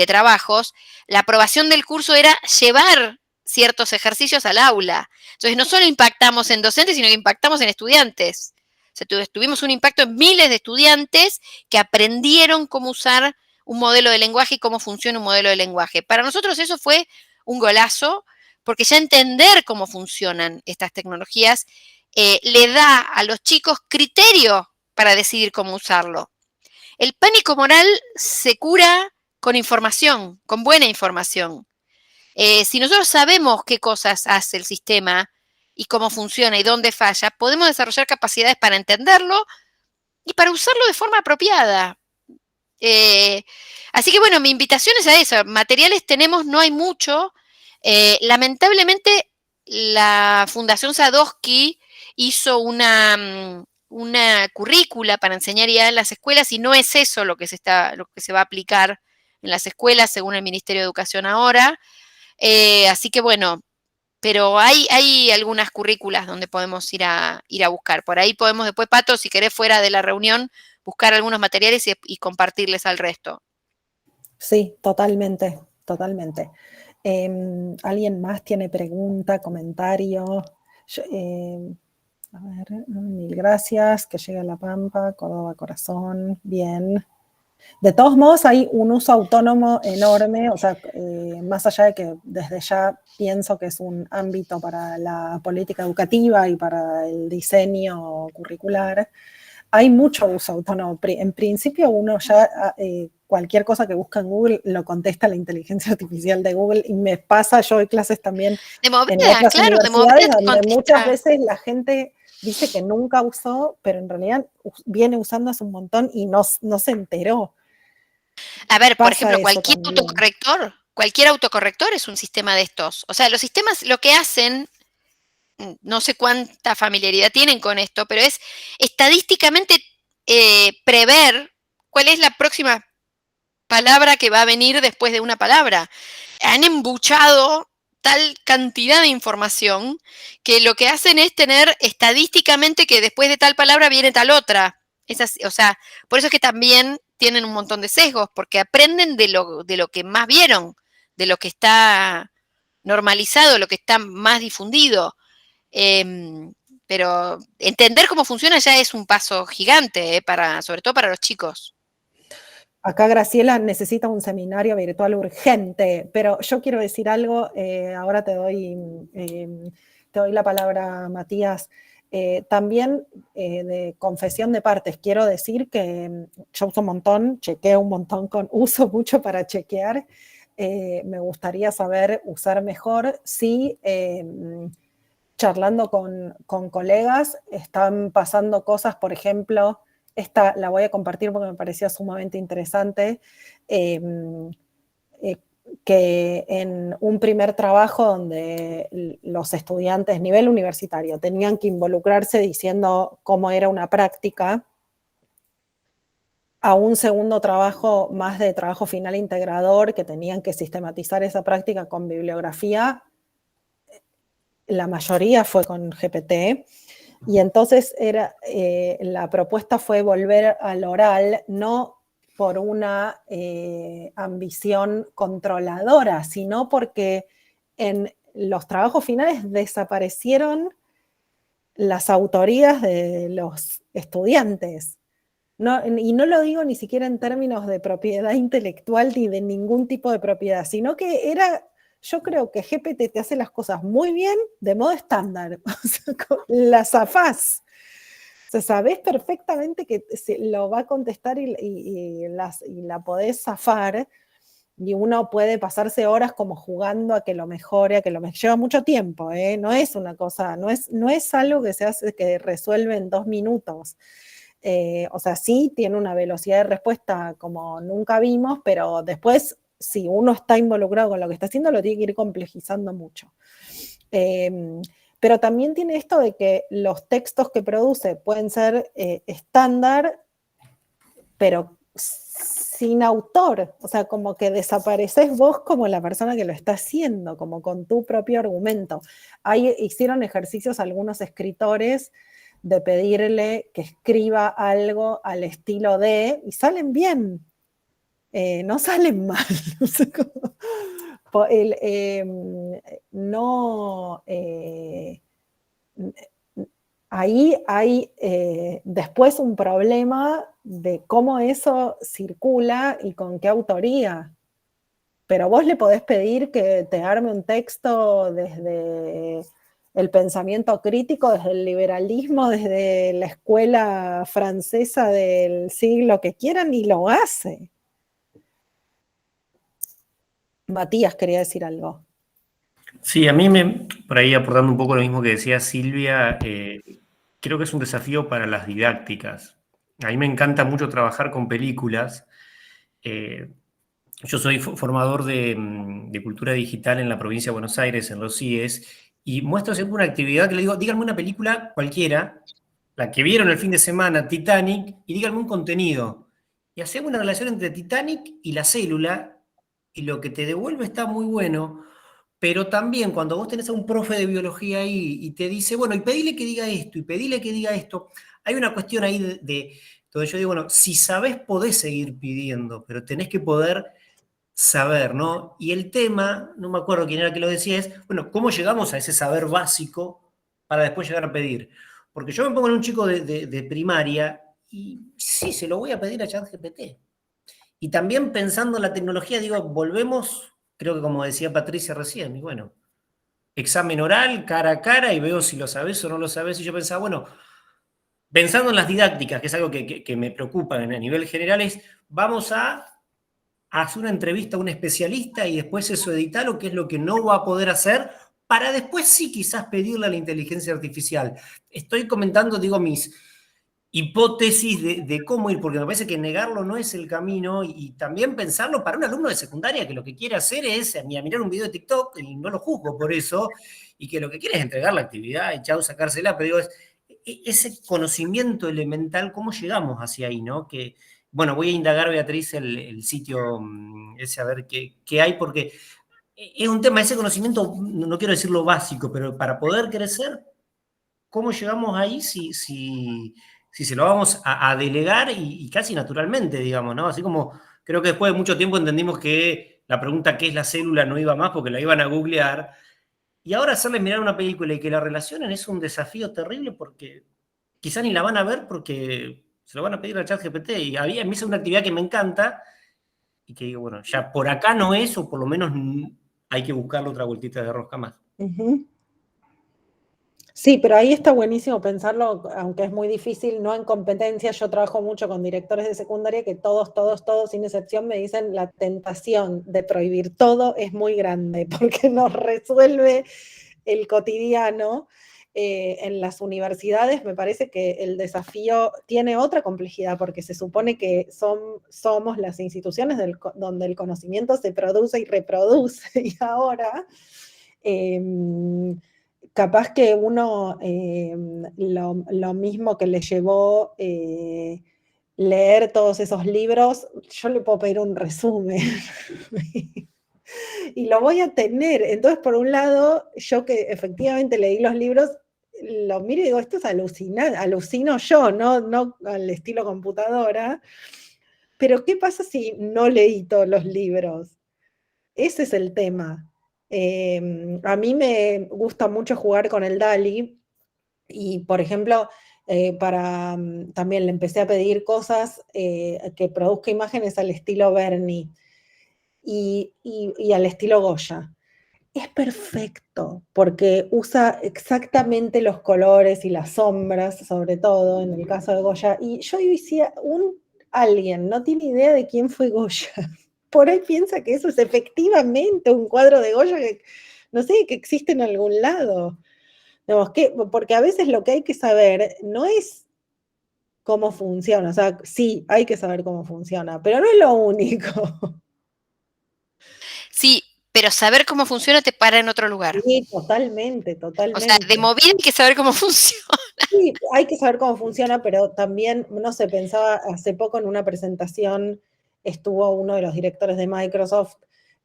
[SPEAKER 2] trabajos, la aprobación del curso era llevar ciertos ejercicios al aula. Entonces, no solo impactamos en docentes, sino que impactamos en estudiantes. O sea, tuvimos un impacto en miles de estudiantes que aprendieron cómo usar un modelo de lenguaje y cómo funciona un modelo de lenguaje. Para nosotros eso fue un golazo, porque ya entender cómo funcionan estas tecnologías le da a los chicos criterio para decidir cómo usarlo. El pánico moral se cura con información, con buena información. Si nosotros sabemos qué cosas hace el sistema y cómo funciona y dónde falla, podemos desarrollar capacidades para entenderlo y para usarlo de forma apropiada. Así que bueno, mi invitación es a eso. Materiales tenemos, no hay mucho. Lamentablemente, la Fundación Sadowski hizo una currícula para enseñar IA en las escuelas y no es eso lo que se va a aplicar en las escuelas según el Ministerio de Educación ahora. Así que bueno, pero hay algunas currículas donde podemos ir a buscar. Por ahí podemos después, Pato, si querés fuera de la reunión, buscar algunos materiales y compartirles al resto.
[SPEAKER 1] Sí, totalmente, totalmente. ¿Alguien más tiene pregunta, comentario? A ver, mil gracias, que llegue a La Pampa, Córdoba Corazón, bien. De todos modos, hay un uso autónomo enorme, o sea, más allá de que desde ya pienso que es un ámbito para la política educativa y para el diseño curricular, hay mucho uso autónomo. En principio, uno ya, cualquier cosa que busca en Google, lo contesta la inteligencia artificial de Google, y me pasa, yo doy clases también
[SPEAKER 2] de movida,
[SPEAKER 1] en otras
[SPEAKER 2] claro,
[SPEAKER 1] universidades, donde
[SPEAKER 2] contesta.
[SPEAKER 1] Muchas veces la gente dice que nunca usó, pero en realidad viene usando hace un montón y no se enteró.
[SPEAKER 2] A ver, por ejemplo, cualquier autocorrector es un sistema de estos. O sea, los sistemas lo que hacen, no sé cuánta familiaridad tienen con esto, pero es estadísticamente prever cuál es la próxima palabra que va a venir después de una palabra. Han embuchado tal cantidad de información que lo que hacen es tener estadísticamente que después de tal palabra viene tal otra. Es así, o sea, por eso es que también tienen un montón de sesgos, porque aprenden de lo que más vieron, de lo que está normalizado, lo que está más difundido. Pero entender cómo funciona ya es un paso gigante, sobre todo para los chicos.
[SPEAKER 1] Acá Graciela necesita un seminario virtual urgente, pero yo quiero decir algo, ahora te doy la palabra, Matías. También de confesión de partes, quiero decir que yo uso un montón, chequeo un montón, uso mucho para chequear. Me gustaría saber usar mejor. Sí, charlando con colegas, están pasando cosas, por ejemplo, esta la voy a compartir porque me pareció sumamente interesante, que en un primer trabajo donde los estudiantes nivel universitario tenían que involucrarse diciendo cómo era una práctica, a un segundo trabajo más de trabajo final integrador que tenían que sistematizar esa práctica con bibliografía, la mayoría fue con GPT, y entonces la propuesta fue volver al oral, no por una ambición controladora, sino porque en los trabajos finales desaparecieron las autorías de los estudiantes. Y no lo digo ni siquiera en términos de propiedad intelectual ni de ningún tipo de propiedad, sino que yo creo que GPT te hace las cosas muy bien de modo estándar, o sea, las zafás. O sea, sabés perfectamente que lo va a contestar y la podés zafar, y uno puede pasarse horas como jugando a que lo mejore, lleva mucho tiempo, no es una cosa, no es algo que se hace, que resuelve en 2 minutos. O sea, sí tiene una velocidad de respuesta como nunca vimos, pero después, si uno está involucrado con lo que está haciendo, lo tiene que ir complejizando mucho. Pero también tiene esto de que los textos que produce pueden ser estándar, pero sin autor, o sea, como que desapareces vos como la persona que lo está haciendo, como con tu propio argumento. Hicieron ejercicios algunos escritores de pedirle que escriba algo al estilo de, y salen bien, no salen mal. Ahí hay después un problema de cómo eso circula y con qué autoría. pero vos le podés pedir que te arme un texto desde el pensamiento crítico, desde el liberalismo, desde la escuela francesa del siglo que quieran, y lo hace. Matías quería decir algo.
[SPEAKER 5] Sí, a mí por ahí aportando un poco lo mismo que decía Silvia, creo que es un desafío para las didácticas. A mí me encanta mucho trabajar con películas. Yo soy formador de cultura digital en la provincia de Buenos Aires, en los CIES, y muestro siempre una actividad que le digo, díganme una película cualquiera, la que vieron el fin de semana, Titanic, y díganme un contenido. Y hacemos una relación entre Titanic y la célula, y lo que te devuelve está muy bueno, pero también cuando vos tenés a un profe de biología ahí y te dice, bueno, y pedile que diga esto, y pedile que diga esto, hay una cuestión ahí donde yo digo, bueno, si sabés podés seguir pidiendo, pero tenés que poder saber, ¿no? Y el tema, no me acuerdo quién era que lo decía, es, bueno, ¿cómo llegamos a ese saber básico para después llegar a pedir? Porque yo me pongo en un chico de primaria y sí, se lo voy a pedir a ChatGPT. Y también pensando en la tecnología, digo, volvemos, creo que como decía Patricia recién, y bueno, examen oral, cara a cara, y veo si lo sabes o no lo sabes. Y yo pensaba, bueno, pensando en las didácticas, que es algo que me preocupa a nivel general, es, vamos a hacer una entrevista a un especialista y después eso editarlo, que es lo que no va a poder hacer, para después sí quizás pedirle a la inteligencia artificial. Estoy comentando, digo, mis hipótesis de cómo ir, porque me parece que negarlo no es el camino, y también pensarlo para un alumno de secundaria que lo que quiere hacer es mirar un video de TikTok, y no lo juzgo por eso, y que lo que quiere es entregar la actividad y chau, sacársela, pero digo, ese conocimiento elemental, ¿cómo llegamos hacia ahí, no? Que, bueno, voy a indagar, Beatriz, el sitio ese, a ver qué hay, porque es un tema, ese conocimiento, no quiero decirlo básico, pero para poder crecer, ¿cómo llegamos ahí si se lo vamos a delegar y casi naturalmente, digamos, ¿no? Así como creo que después de mucho tiempo entendimos que la pregunta ¿qué es la célula? No iba más porque la iban a googlear, y ahora hacerles mirar una película y que la relacionen es un desafío terrible, porque quizás ni la van a ver porque se lo van a pedir al ChatGPT, y a mí es una actividad que me encanta y que digo, bueno, ya por acá no es, o por lo menos hay que buscarle otra vueltita de rosca más.
[SPEAKER 1] Sí, pero ahí está buenísimo pensarlo, aunque es muy difícil, no en competencia. Yo trabajo mucho con directores de secundaria que todos, sin excepción, me dicen la tentación de prohibir todo es muy grande porque nos resuelve el cotidiano. En las universidades me parece que el desafío tiene otra complejidad, porque se supone que somos las instituciones donde el conocimiento se produce y reproduce, y ahora capaz que uno, lo mismo que le llevó leer todos esos libros, yo le puedo pedir un resumen y lo voy a tener. Entonces, por un lado, yo que efectivamente leí los libros, lo miro y digo, esto es alucinante, alucino yo, no al estilo computadora, pero ¿qué pasa si no leí todos los libros? Ese es el tema. A mí me gusta mucho jugar con el DALL-E y, por ejemplo, también le empecé a pedir cosas que produzca imágenes al estilo Bernie y al estilo Goya. Es perfecto porque usa exactamente los colores y las sombras, sobre todo en el caso de Goya. Y yo decía, alguien no tiene idea de quién fue Goya. Por ahí piensa que eso es efectivamente un cuadro de Goya que, no sé, que existe en algún lado. Digamos, porque a veces lo que hay que saber no es cómo funciona, o sea, sí, hay que saber cómo funciona, pero no es lo único.
[SPEAKER 2] Sí, pero saber cómo funciona te para en otro lugar.
[SPEAKER 1] Sí, totalmente.
[SPEAKER 2] O sea, de movida hay que saber cómo funciona.
[SPEAKER 1] Sí, hay que saber cómo funciona, pero también, no sé, pensaba hace poco en una presentación, estuvo uno de los directores de Microsoft,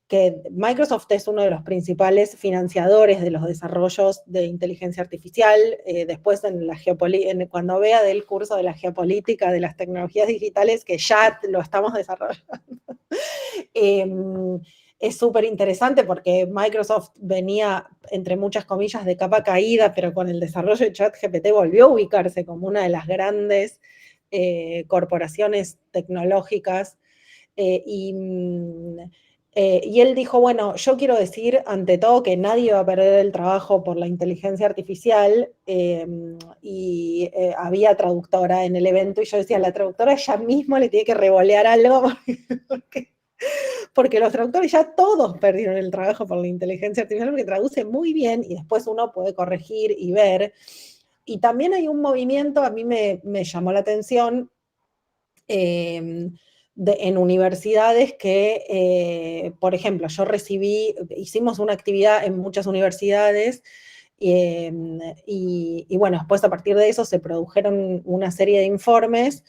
[SPEAKER 1] que Microsoft es uno de los principales financiadores de los desarrollos de inteligencia artificial. Después, cuando vea del curso de la geopolítica de las tecnologías digitales, que ya lo estamos desarrollando, es súper interesante porque Microsoft venía, entre muchas comillas, de capa caída, pero con el desarrollo de ChatGPT volvió a ubicarse como una de las grandes corporaciones tecnológicas. Y él dijo, bueno, yo quiero decir ante todo que nadie va a perder el trabajo por la inteligencia artificial, y había traductora en el evento y yo decía, la traductora ya mismo le tiene que revolear algo porque los traductores ya todos perdieron el trabajo por la inteligencia artificial porque traduce muy bien y después uno puede corregir y ver. Y también hay un movimiento, a mí me llamó la atención, en universidades que, por ejemplo, hicimos una actividad en muchas universidades y bueno, después a partir de eso se produjeron una serie de informes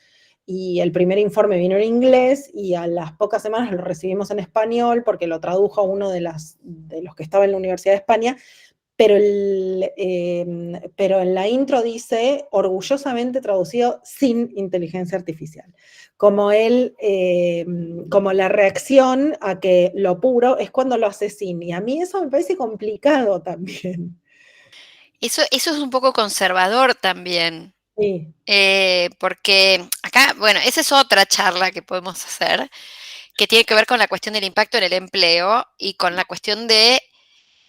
[SPEAKER 1] y el primer informe vino en inglés y a las pocas semanas lo recibimos en español porque lo tradujo uno de los que estaba en la Universidad de España, pero en la intro dice orgullosamente traducido sin inteligencia artificial. Como como la reacción a que lo puro es cuando lo hace sin. Y a mí eso me parece complicado también.
[SPEAKER 2] Eso es un poco conservador también.
[SPEAKER 1] Sí.
[SPEAKER 2] Porque acá, bueno, esa es otra charla que podemos hacer, que tiene que ver con la cuestión del impacto en el empleo y con la cuestión de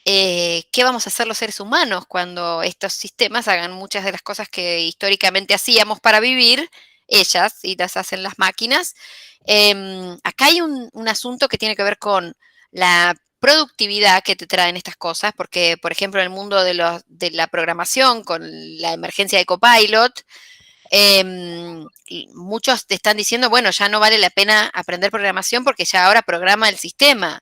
[SPEAKER 2] qué vamos a hacer los seres humanos cuando estos sistemas hagan muchas de las cosas que históricamente hacíamos para vivir, ellas, y las hacen las máquinas. Acá hay un asunto que tiene que ver con la productividad que te traen estas cosas, porque, por ejemplo, en el mundo de la programación, con la emergencia de Copilot, muchos te están diciendo, bueno, ya no vale la pena aprender programación porque ya ahora programa el sistema.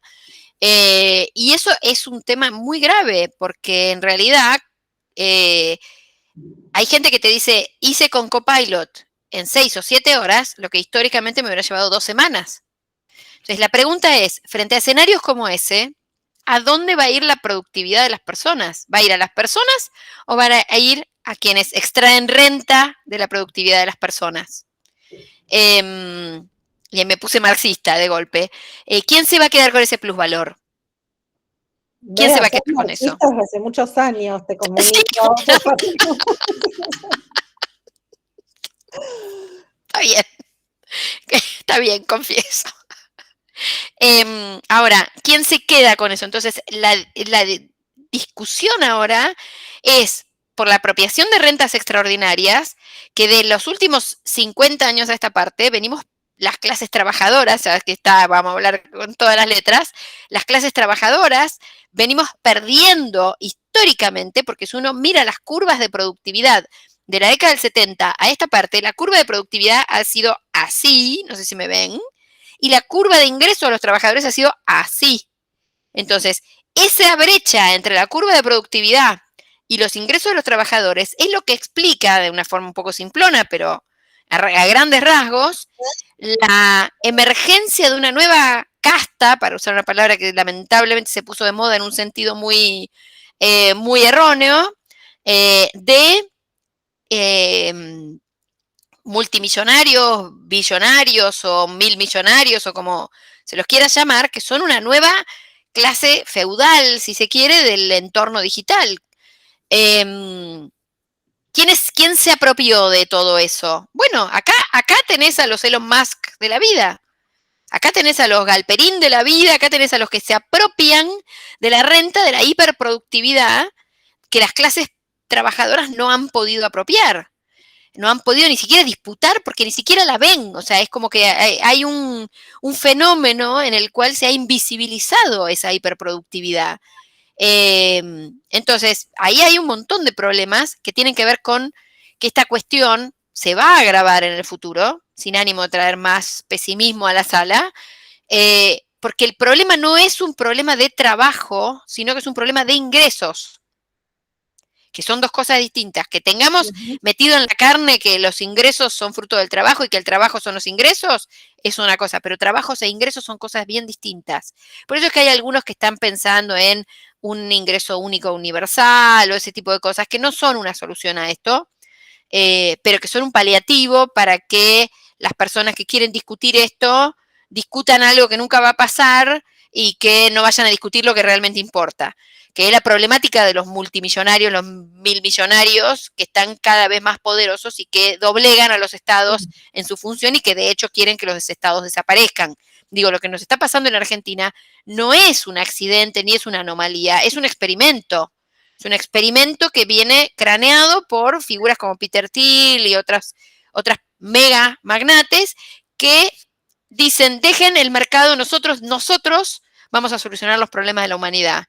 [SPEAKER 2] Y eso es un tema muy grave, porque en realidad hay gente que te dice, hice con Copilot en 6 o 7 horas lo que históricamente me hubiera llevado 2 semanas. Entonces, la pregunta es, frente a escenarios como ese, ¿a dónde va a ir la productividad de las personas? ¿Va a ir a las personas o va a ir a quienes extraen renta de la productividad de las personas? Y me puse marxista de golpe. ¿Quién se va a quedar con ese plusvalor? ¿Quién se va a quedar con eso?
[SPEAKER 1] Hace muchos años te comunico.
[SPEAKER 2] Sí, está bien. Está bien, confieso. Ahora, ¿quién se queda con eso? Entonces, la discusión ahora es por la apropiación de rentas extraordinarias, que de los últimos 50 años a esta parte venimos las clases trabajadoras, sabes que vamos a hablar con todas las letras, las clases trabajadoras venimos perdiendo históricamente, porque si uno mira las curvas de productividad de la década del 70 a esta parte, la curva de productividad ha sido así, no sé si me ven, y la curva de ingreso a los trabajadores ha sido así. Entonces, esa brecha entre la curva de productividad y los ingresos de los trabajadores es lo que explica, de una forma un poco simplona, pero a grandes rasgos, la emergencia de una nueva casta, para usar una palabra que lamentablemente se puso de moda en un sentido muy erróneo, de multimillonarios, billonarios o milmillonarios o como se los quiera llamar, que son una nueva clase feudal, si se quiere, del entorno digital. ¿Quién se apropió de todo eso? Bueno, acá tenés a los Elon Musk de la vida, acá tenés a los Galperín de la vida, acá tenés a los que se apropian de la renta de la hiperproductividad que las clases trabajadoras no han podido apropiar. No han podido ni siquiera disputar porque ni siquiera la ven. O sea, es como que hay un fenómeno en el cual se ha invisibilizado esa hiperproductividad. Entonces, ahí hay un montón de problemas que tienen que ver con que esta cuestión se va a agravar en el futuro, sin ánimo de traer más pesimismo a la sala, porque el problema no es un problema de trabajo, sino que es un problema de ingresos, que son dos cosas distintas. Que tengamos metido en la carne que los ingresos son fruto del trabajo y que el trabajo son los ingresos, es una cosa, pero trabajos e ingresos son cosas bien distintas. Por eso es que hay algunos que están pensando en un ingreso único universal o ese tipo de cosas que no son una solución a esto, pero que son un paliativo para que las personas que quieren discutir esto discutan algo que nunca va a pasar y que no vayan a discutir lo que realmente importa, que es la problemática de los multimillonarios, los milmillonarios, que están cada vez más poderosos y que doblegan a los estados en su función y que de hecho quieren que los estados desaparezcan. Digo, lo que nos está pasando en Argentina no es un accidente ni es una anomalía, es un experimento. Es un experimento que viene craneado por figuras como Peter Thiel y otras mega magnates que dicen, dejen el mercado, nosotros vamos a solucionar los problemas de la humanidad.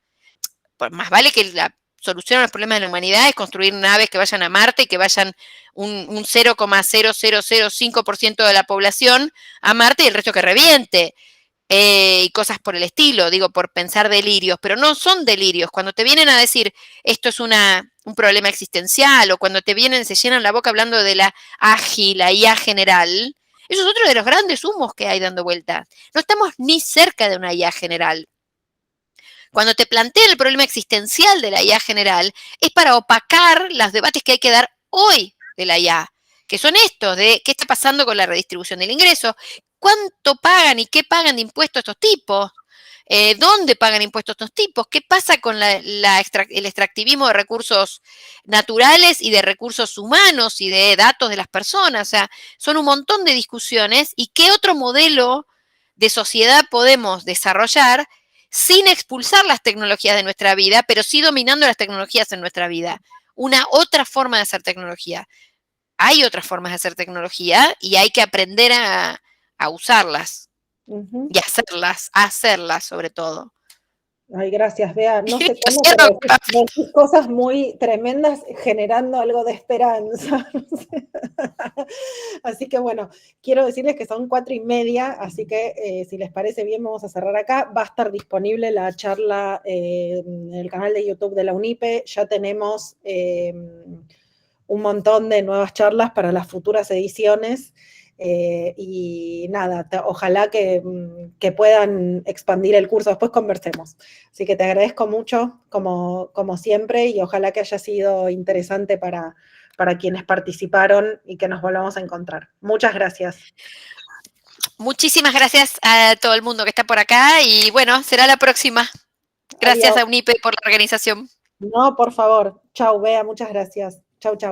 [SPEAKER 2] Pues más vale que la solución a los problemas de la humanidad es construir naves que vayan a Marte y que vayan un 0,0005% de la población a Marte y el resto que reviente. Y cosas por el estilo, digo, por pensar delirios, pero no son delirios. Cuando te vienen a decir esto es un problema existencial, o cuando te vienen, se llenan la boca hablando de la AGI, la IA general, eso es otro de los grandes humos que hay dando vueltas. No estamos ni cerca de una IA general. Cuando te plantean el problema existencial de la IA general, es para opacar los debates que hay que dar hoy de la IA, que son estos, de qué está pasando con la redistribución del ingreso, cuánto pagan y qué pagan de impuestos estos tipos, dónde pagan impuestos estos tipos, qué pasa con el extractivismo de recursos naturales y de recursos humanos y de datos de las personas. O sea, son un montón de discusiones y qué otro modelo de sociedad podemos desarrollar sin expulsar las tecnologías de nuestra vida, pero sí dominando las tecnologías en nuestra vida. Una otra forma de hacer tecnología. Hay otras formas de hacer tecnología y hay que aprender a usarlas y hacerlas sobre todo.
[SPEAKER 1] Ay, gracias, Bea. No sé cómo, pero decís cosas muy tremendas generando algo de esperanza. Así que bueno, quiero decirles que son 4:30, así que si les parece bien vamos a cerrar acá. Va a estar disponible la charla en el canal de YouTube de la UNIPE. Ya tenemos un montón de nuevas charlas para las futuras ediciones. Y nada, ojalá que puedan expandir el curso, después conversemos. Así que te agradezco mucho, como siempre, y ojalá que haya sido interesante para quienes participaron y que nos volvamos a encontrar. Muchas gracias.
[SPEAKER 2] Muchísimas gracias a todo el mundo que está por acá y bueno, será la próxima. Gracias a UNIPE por la organización.
[SPEAKER 1] No, por favor. Chau, Bea, muchas gracias. Chau, chau.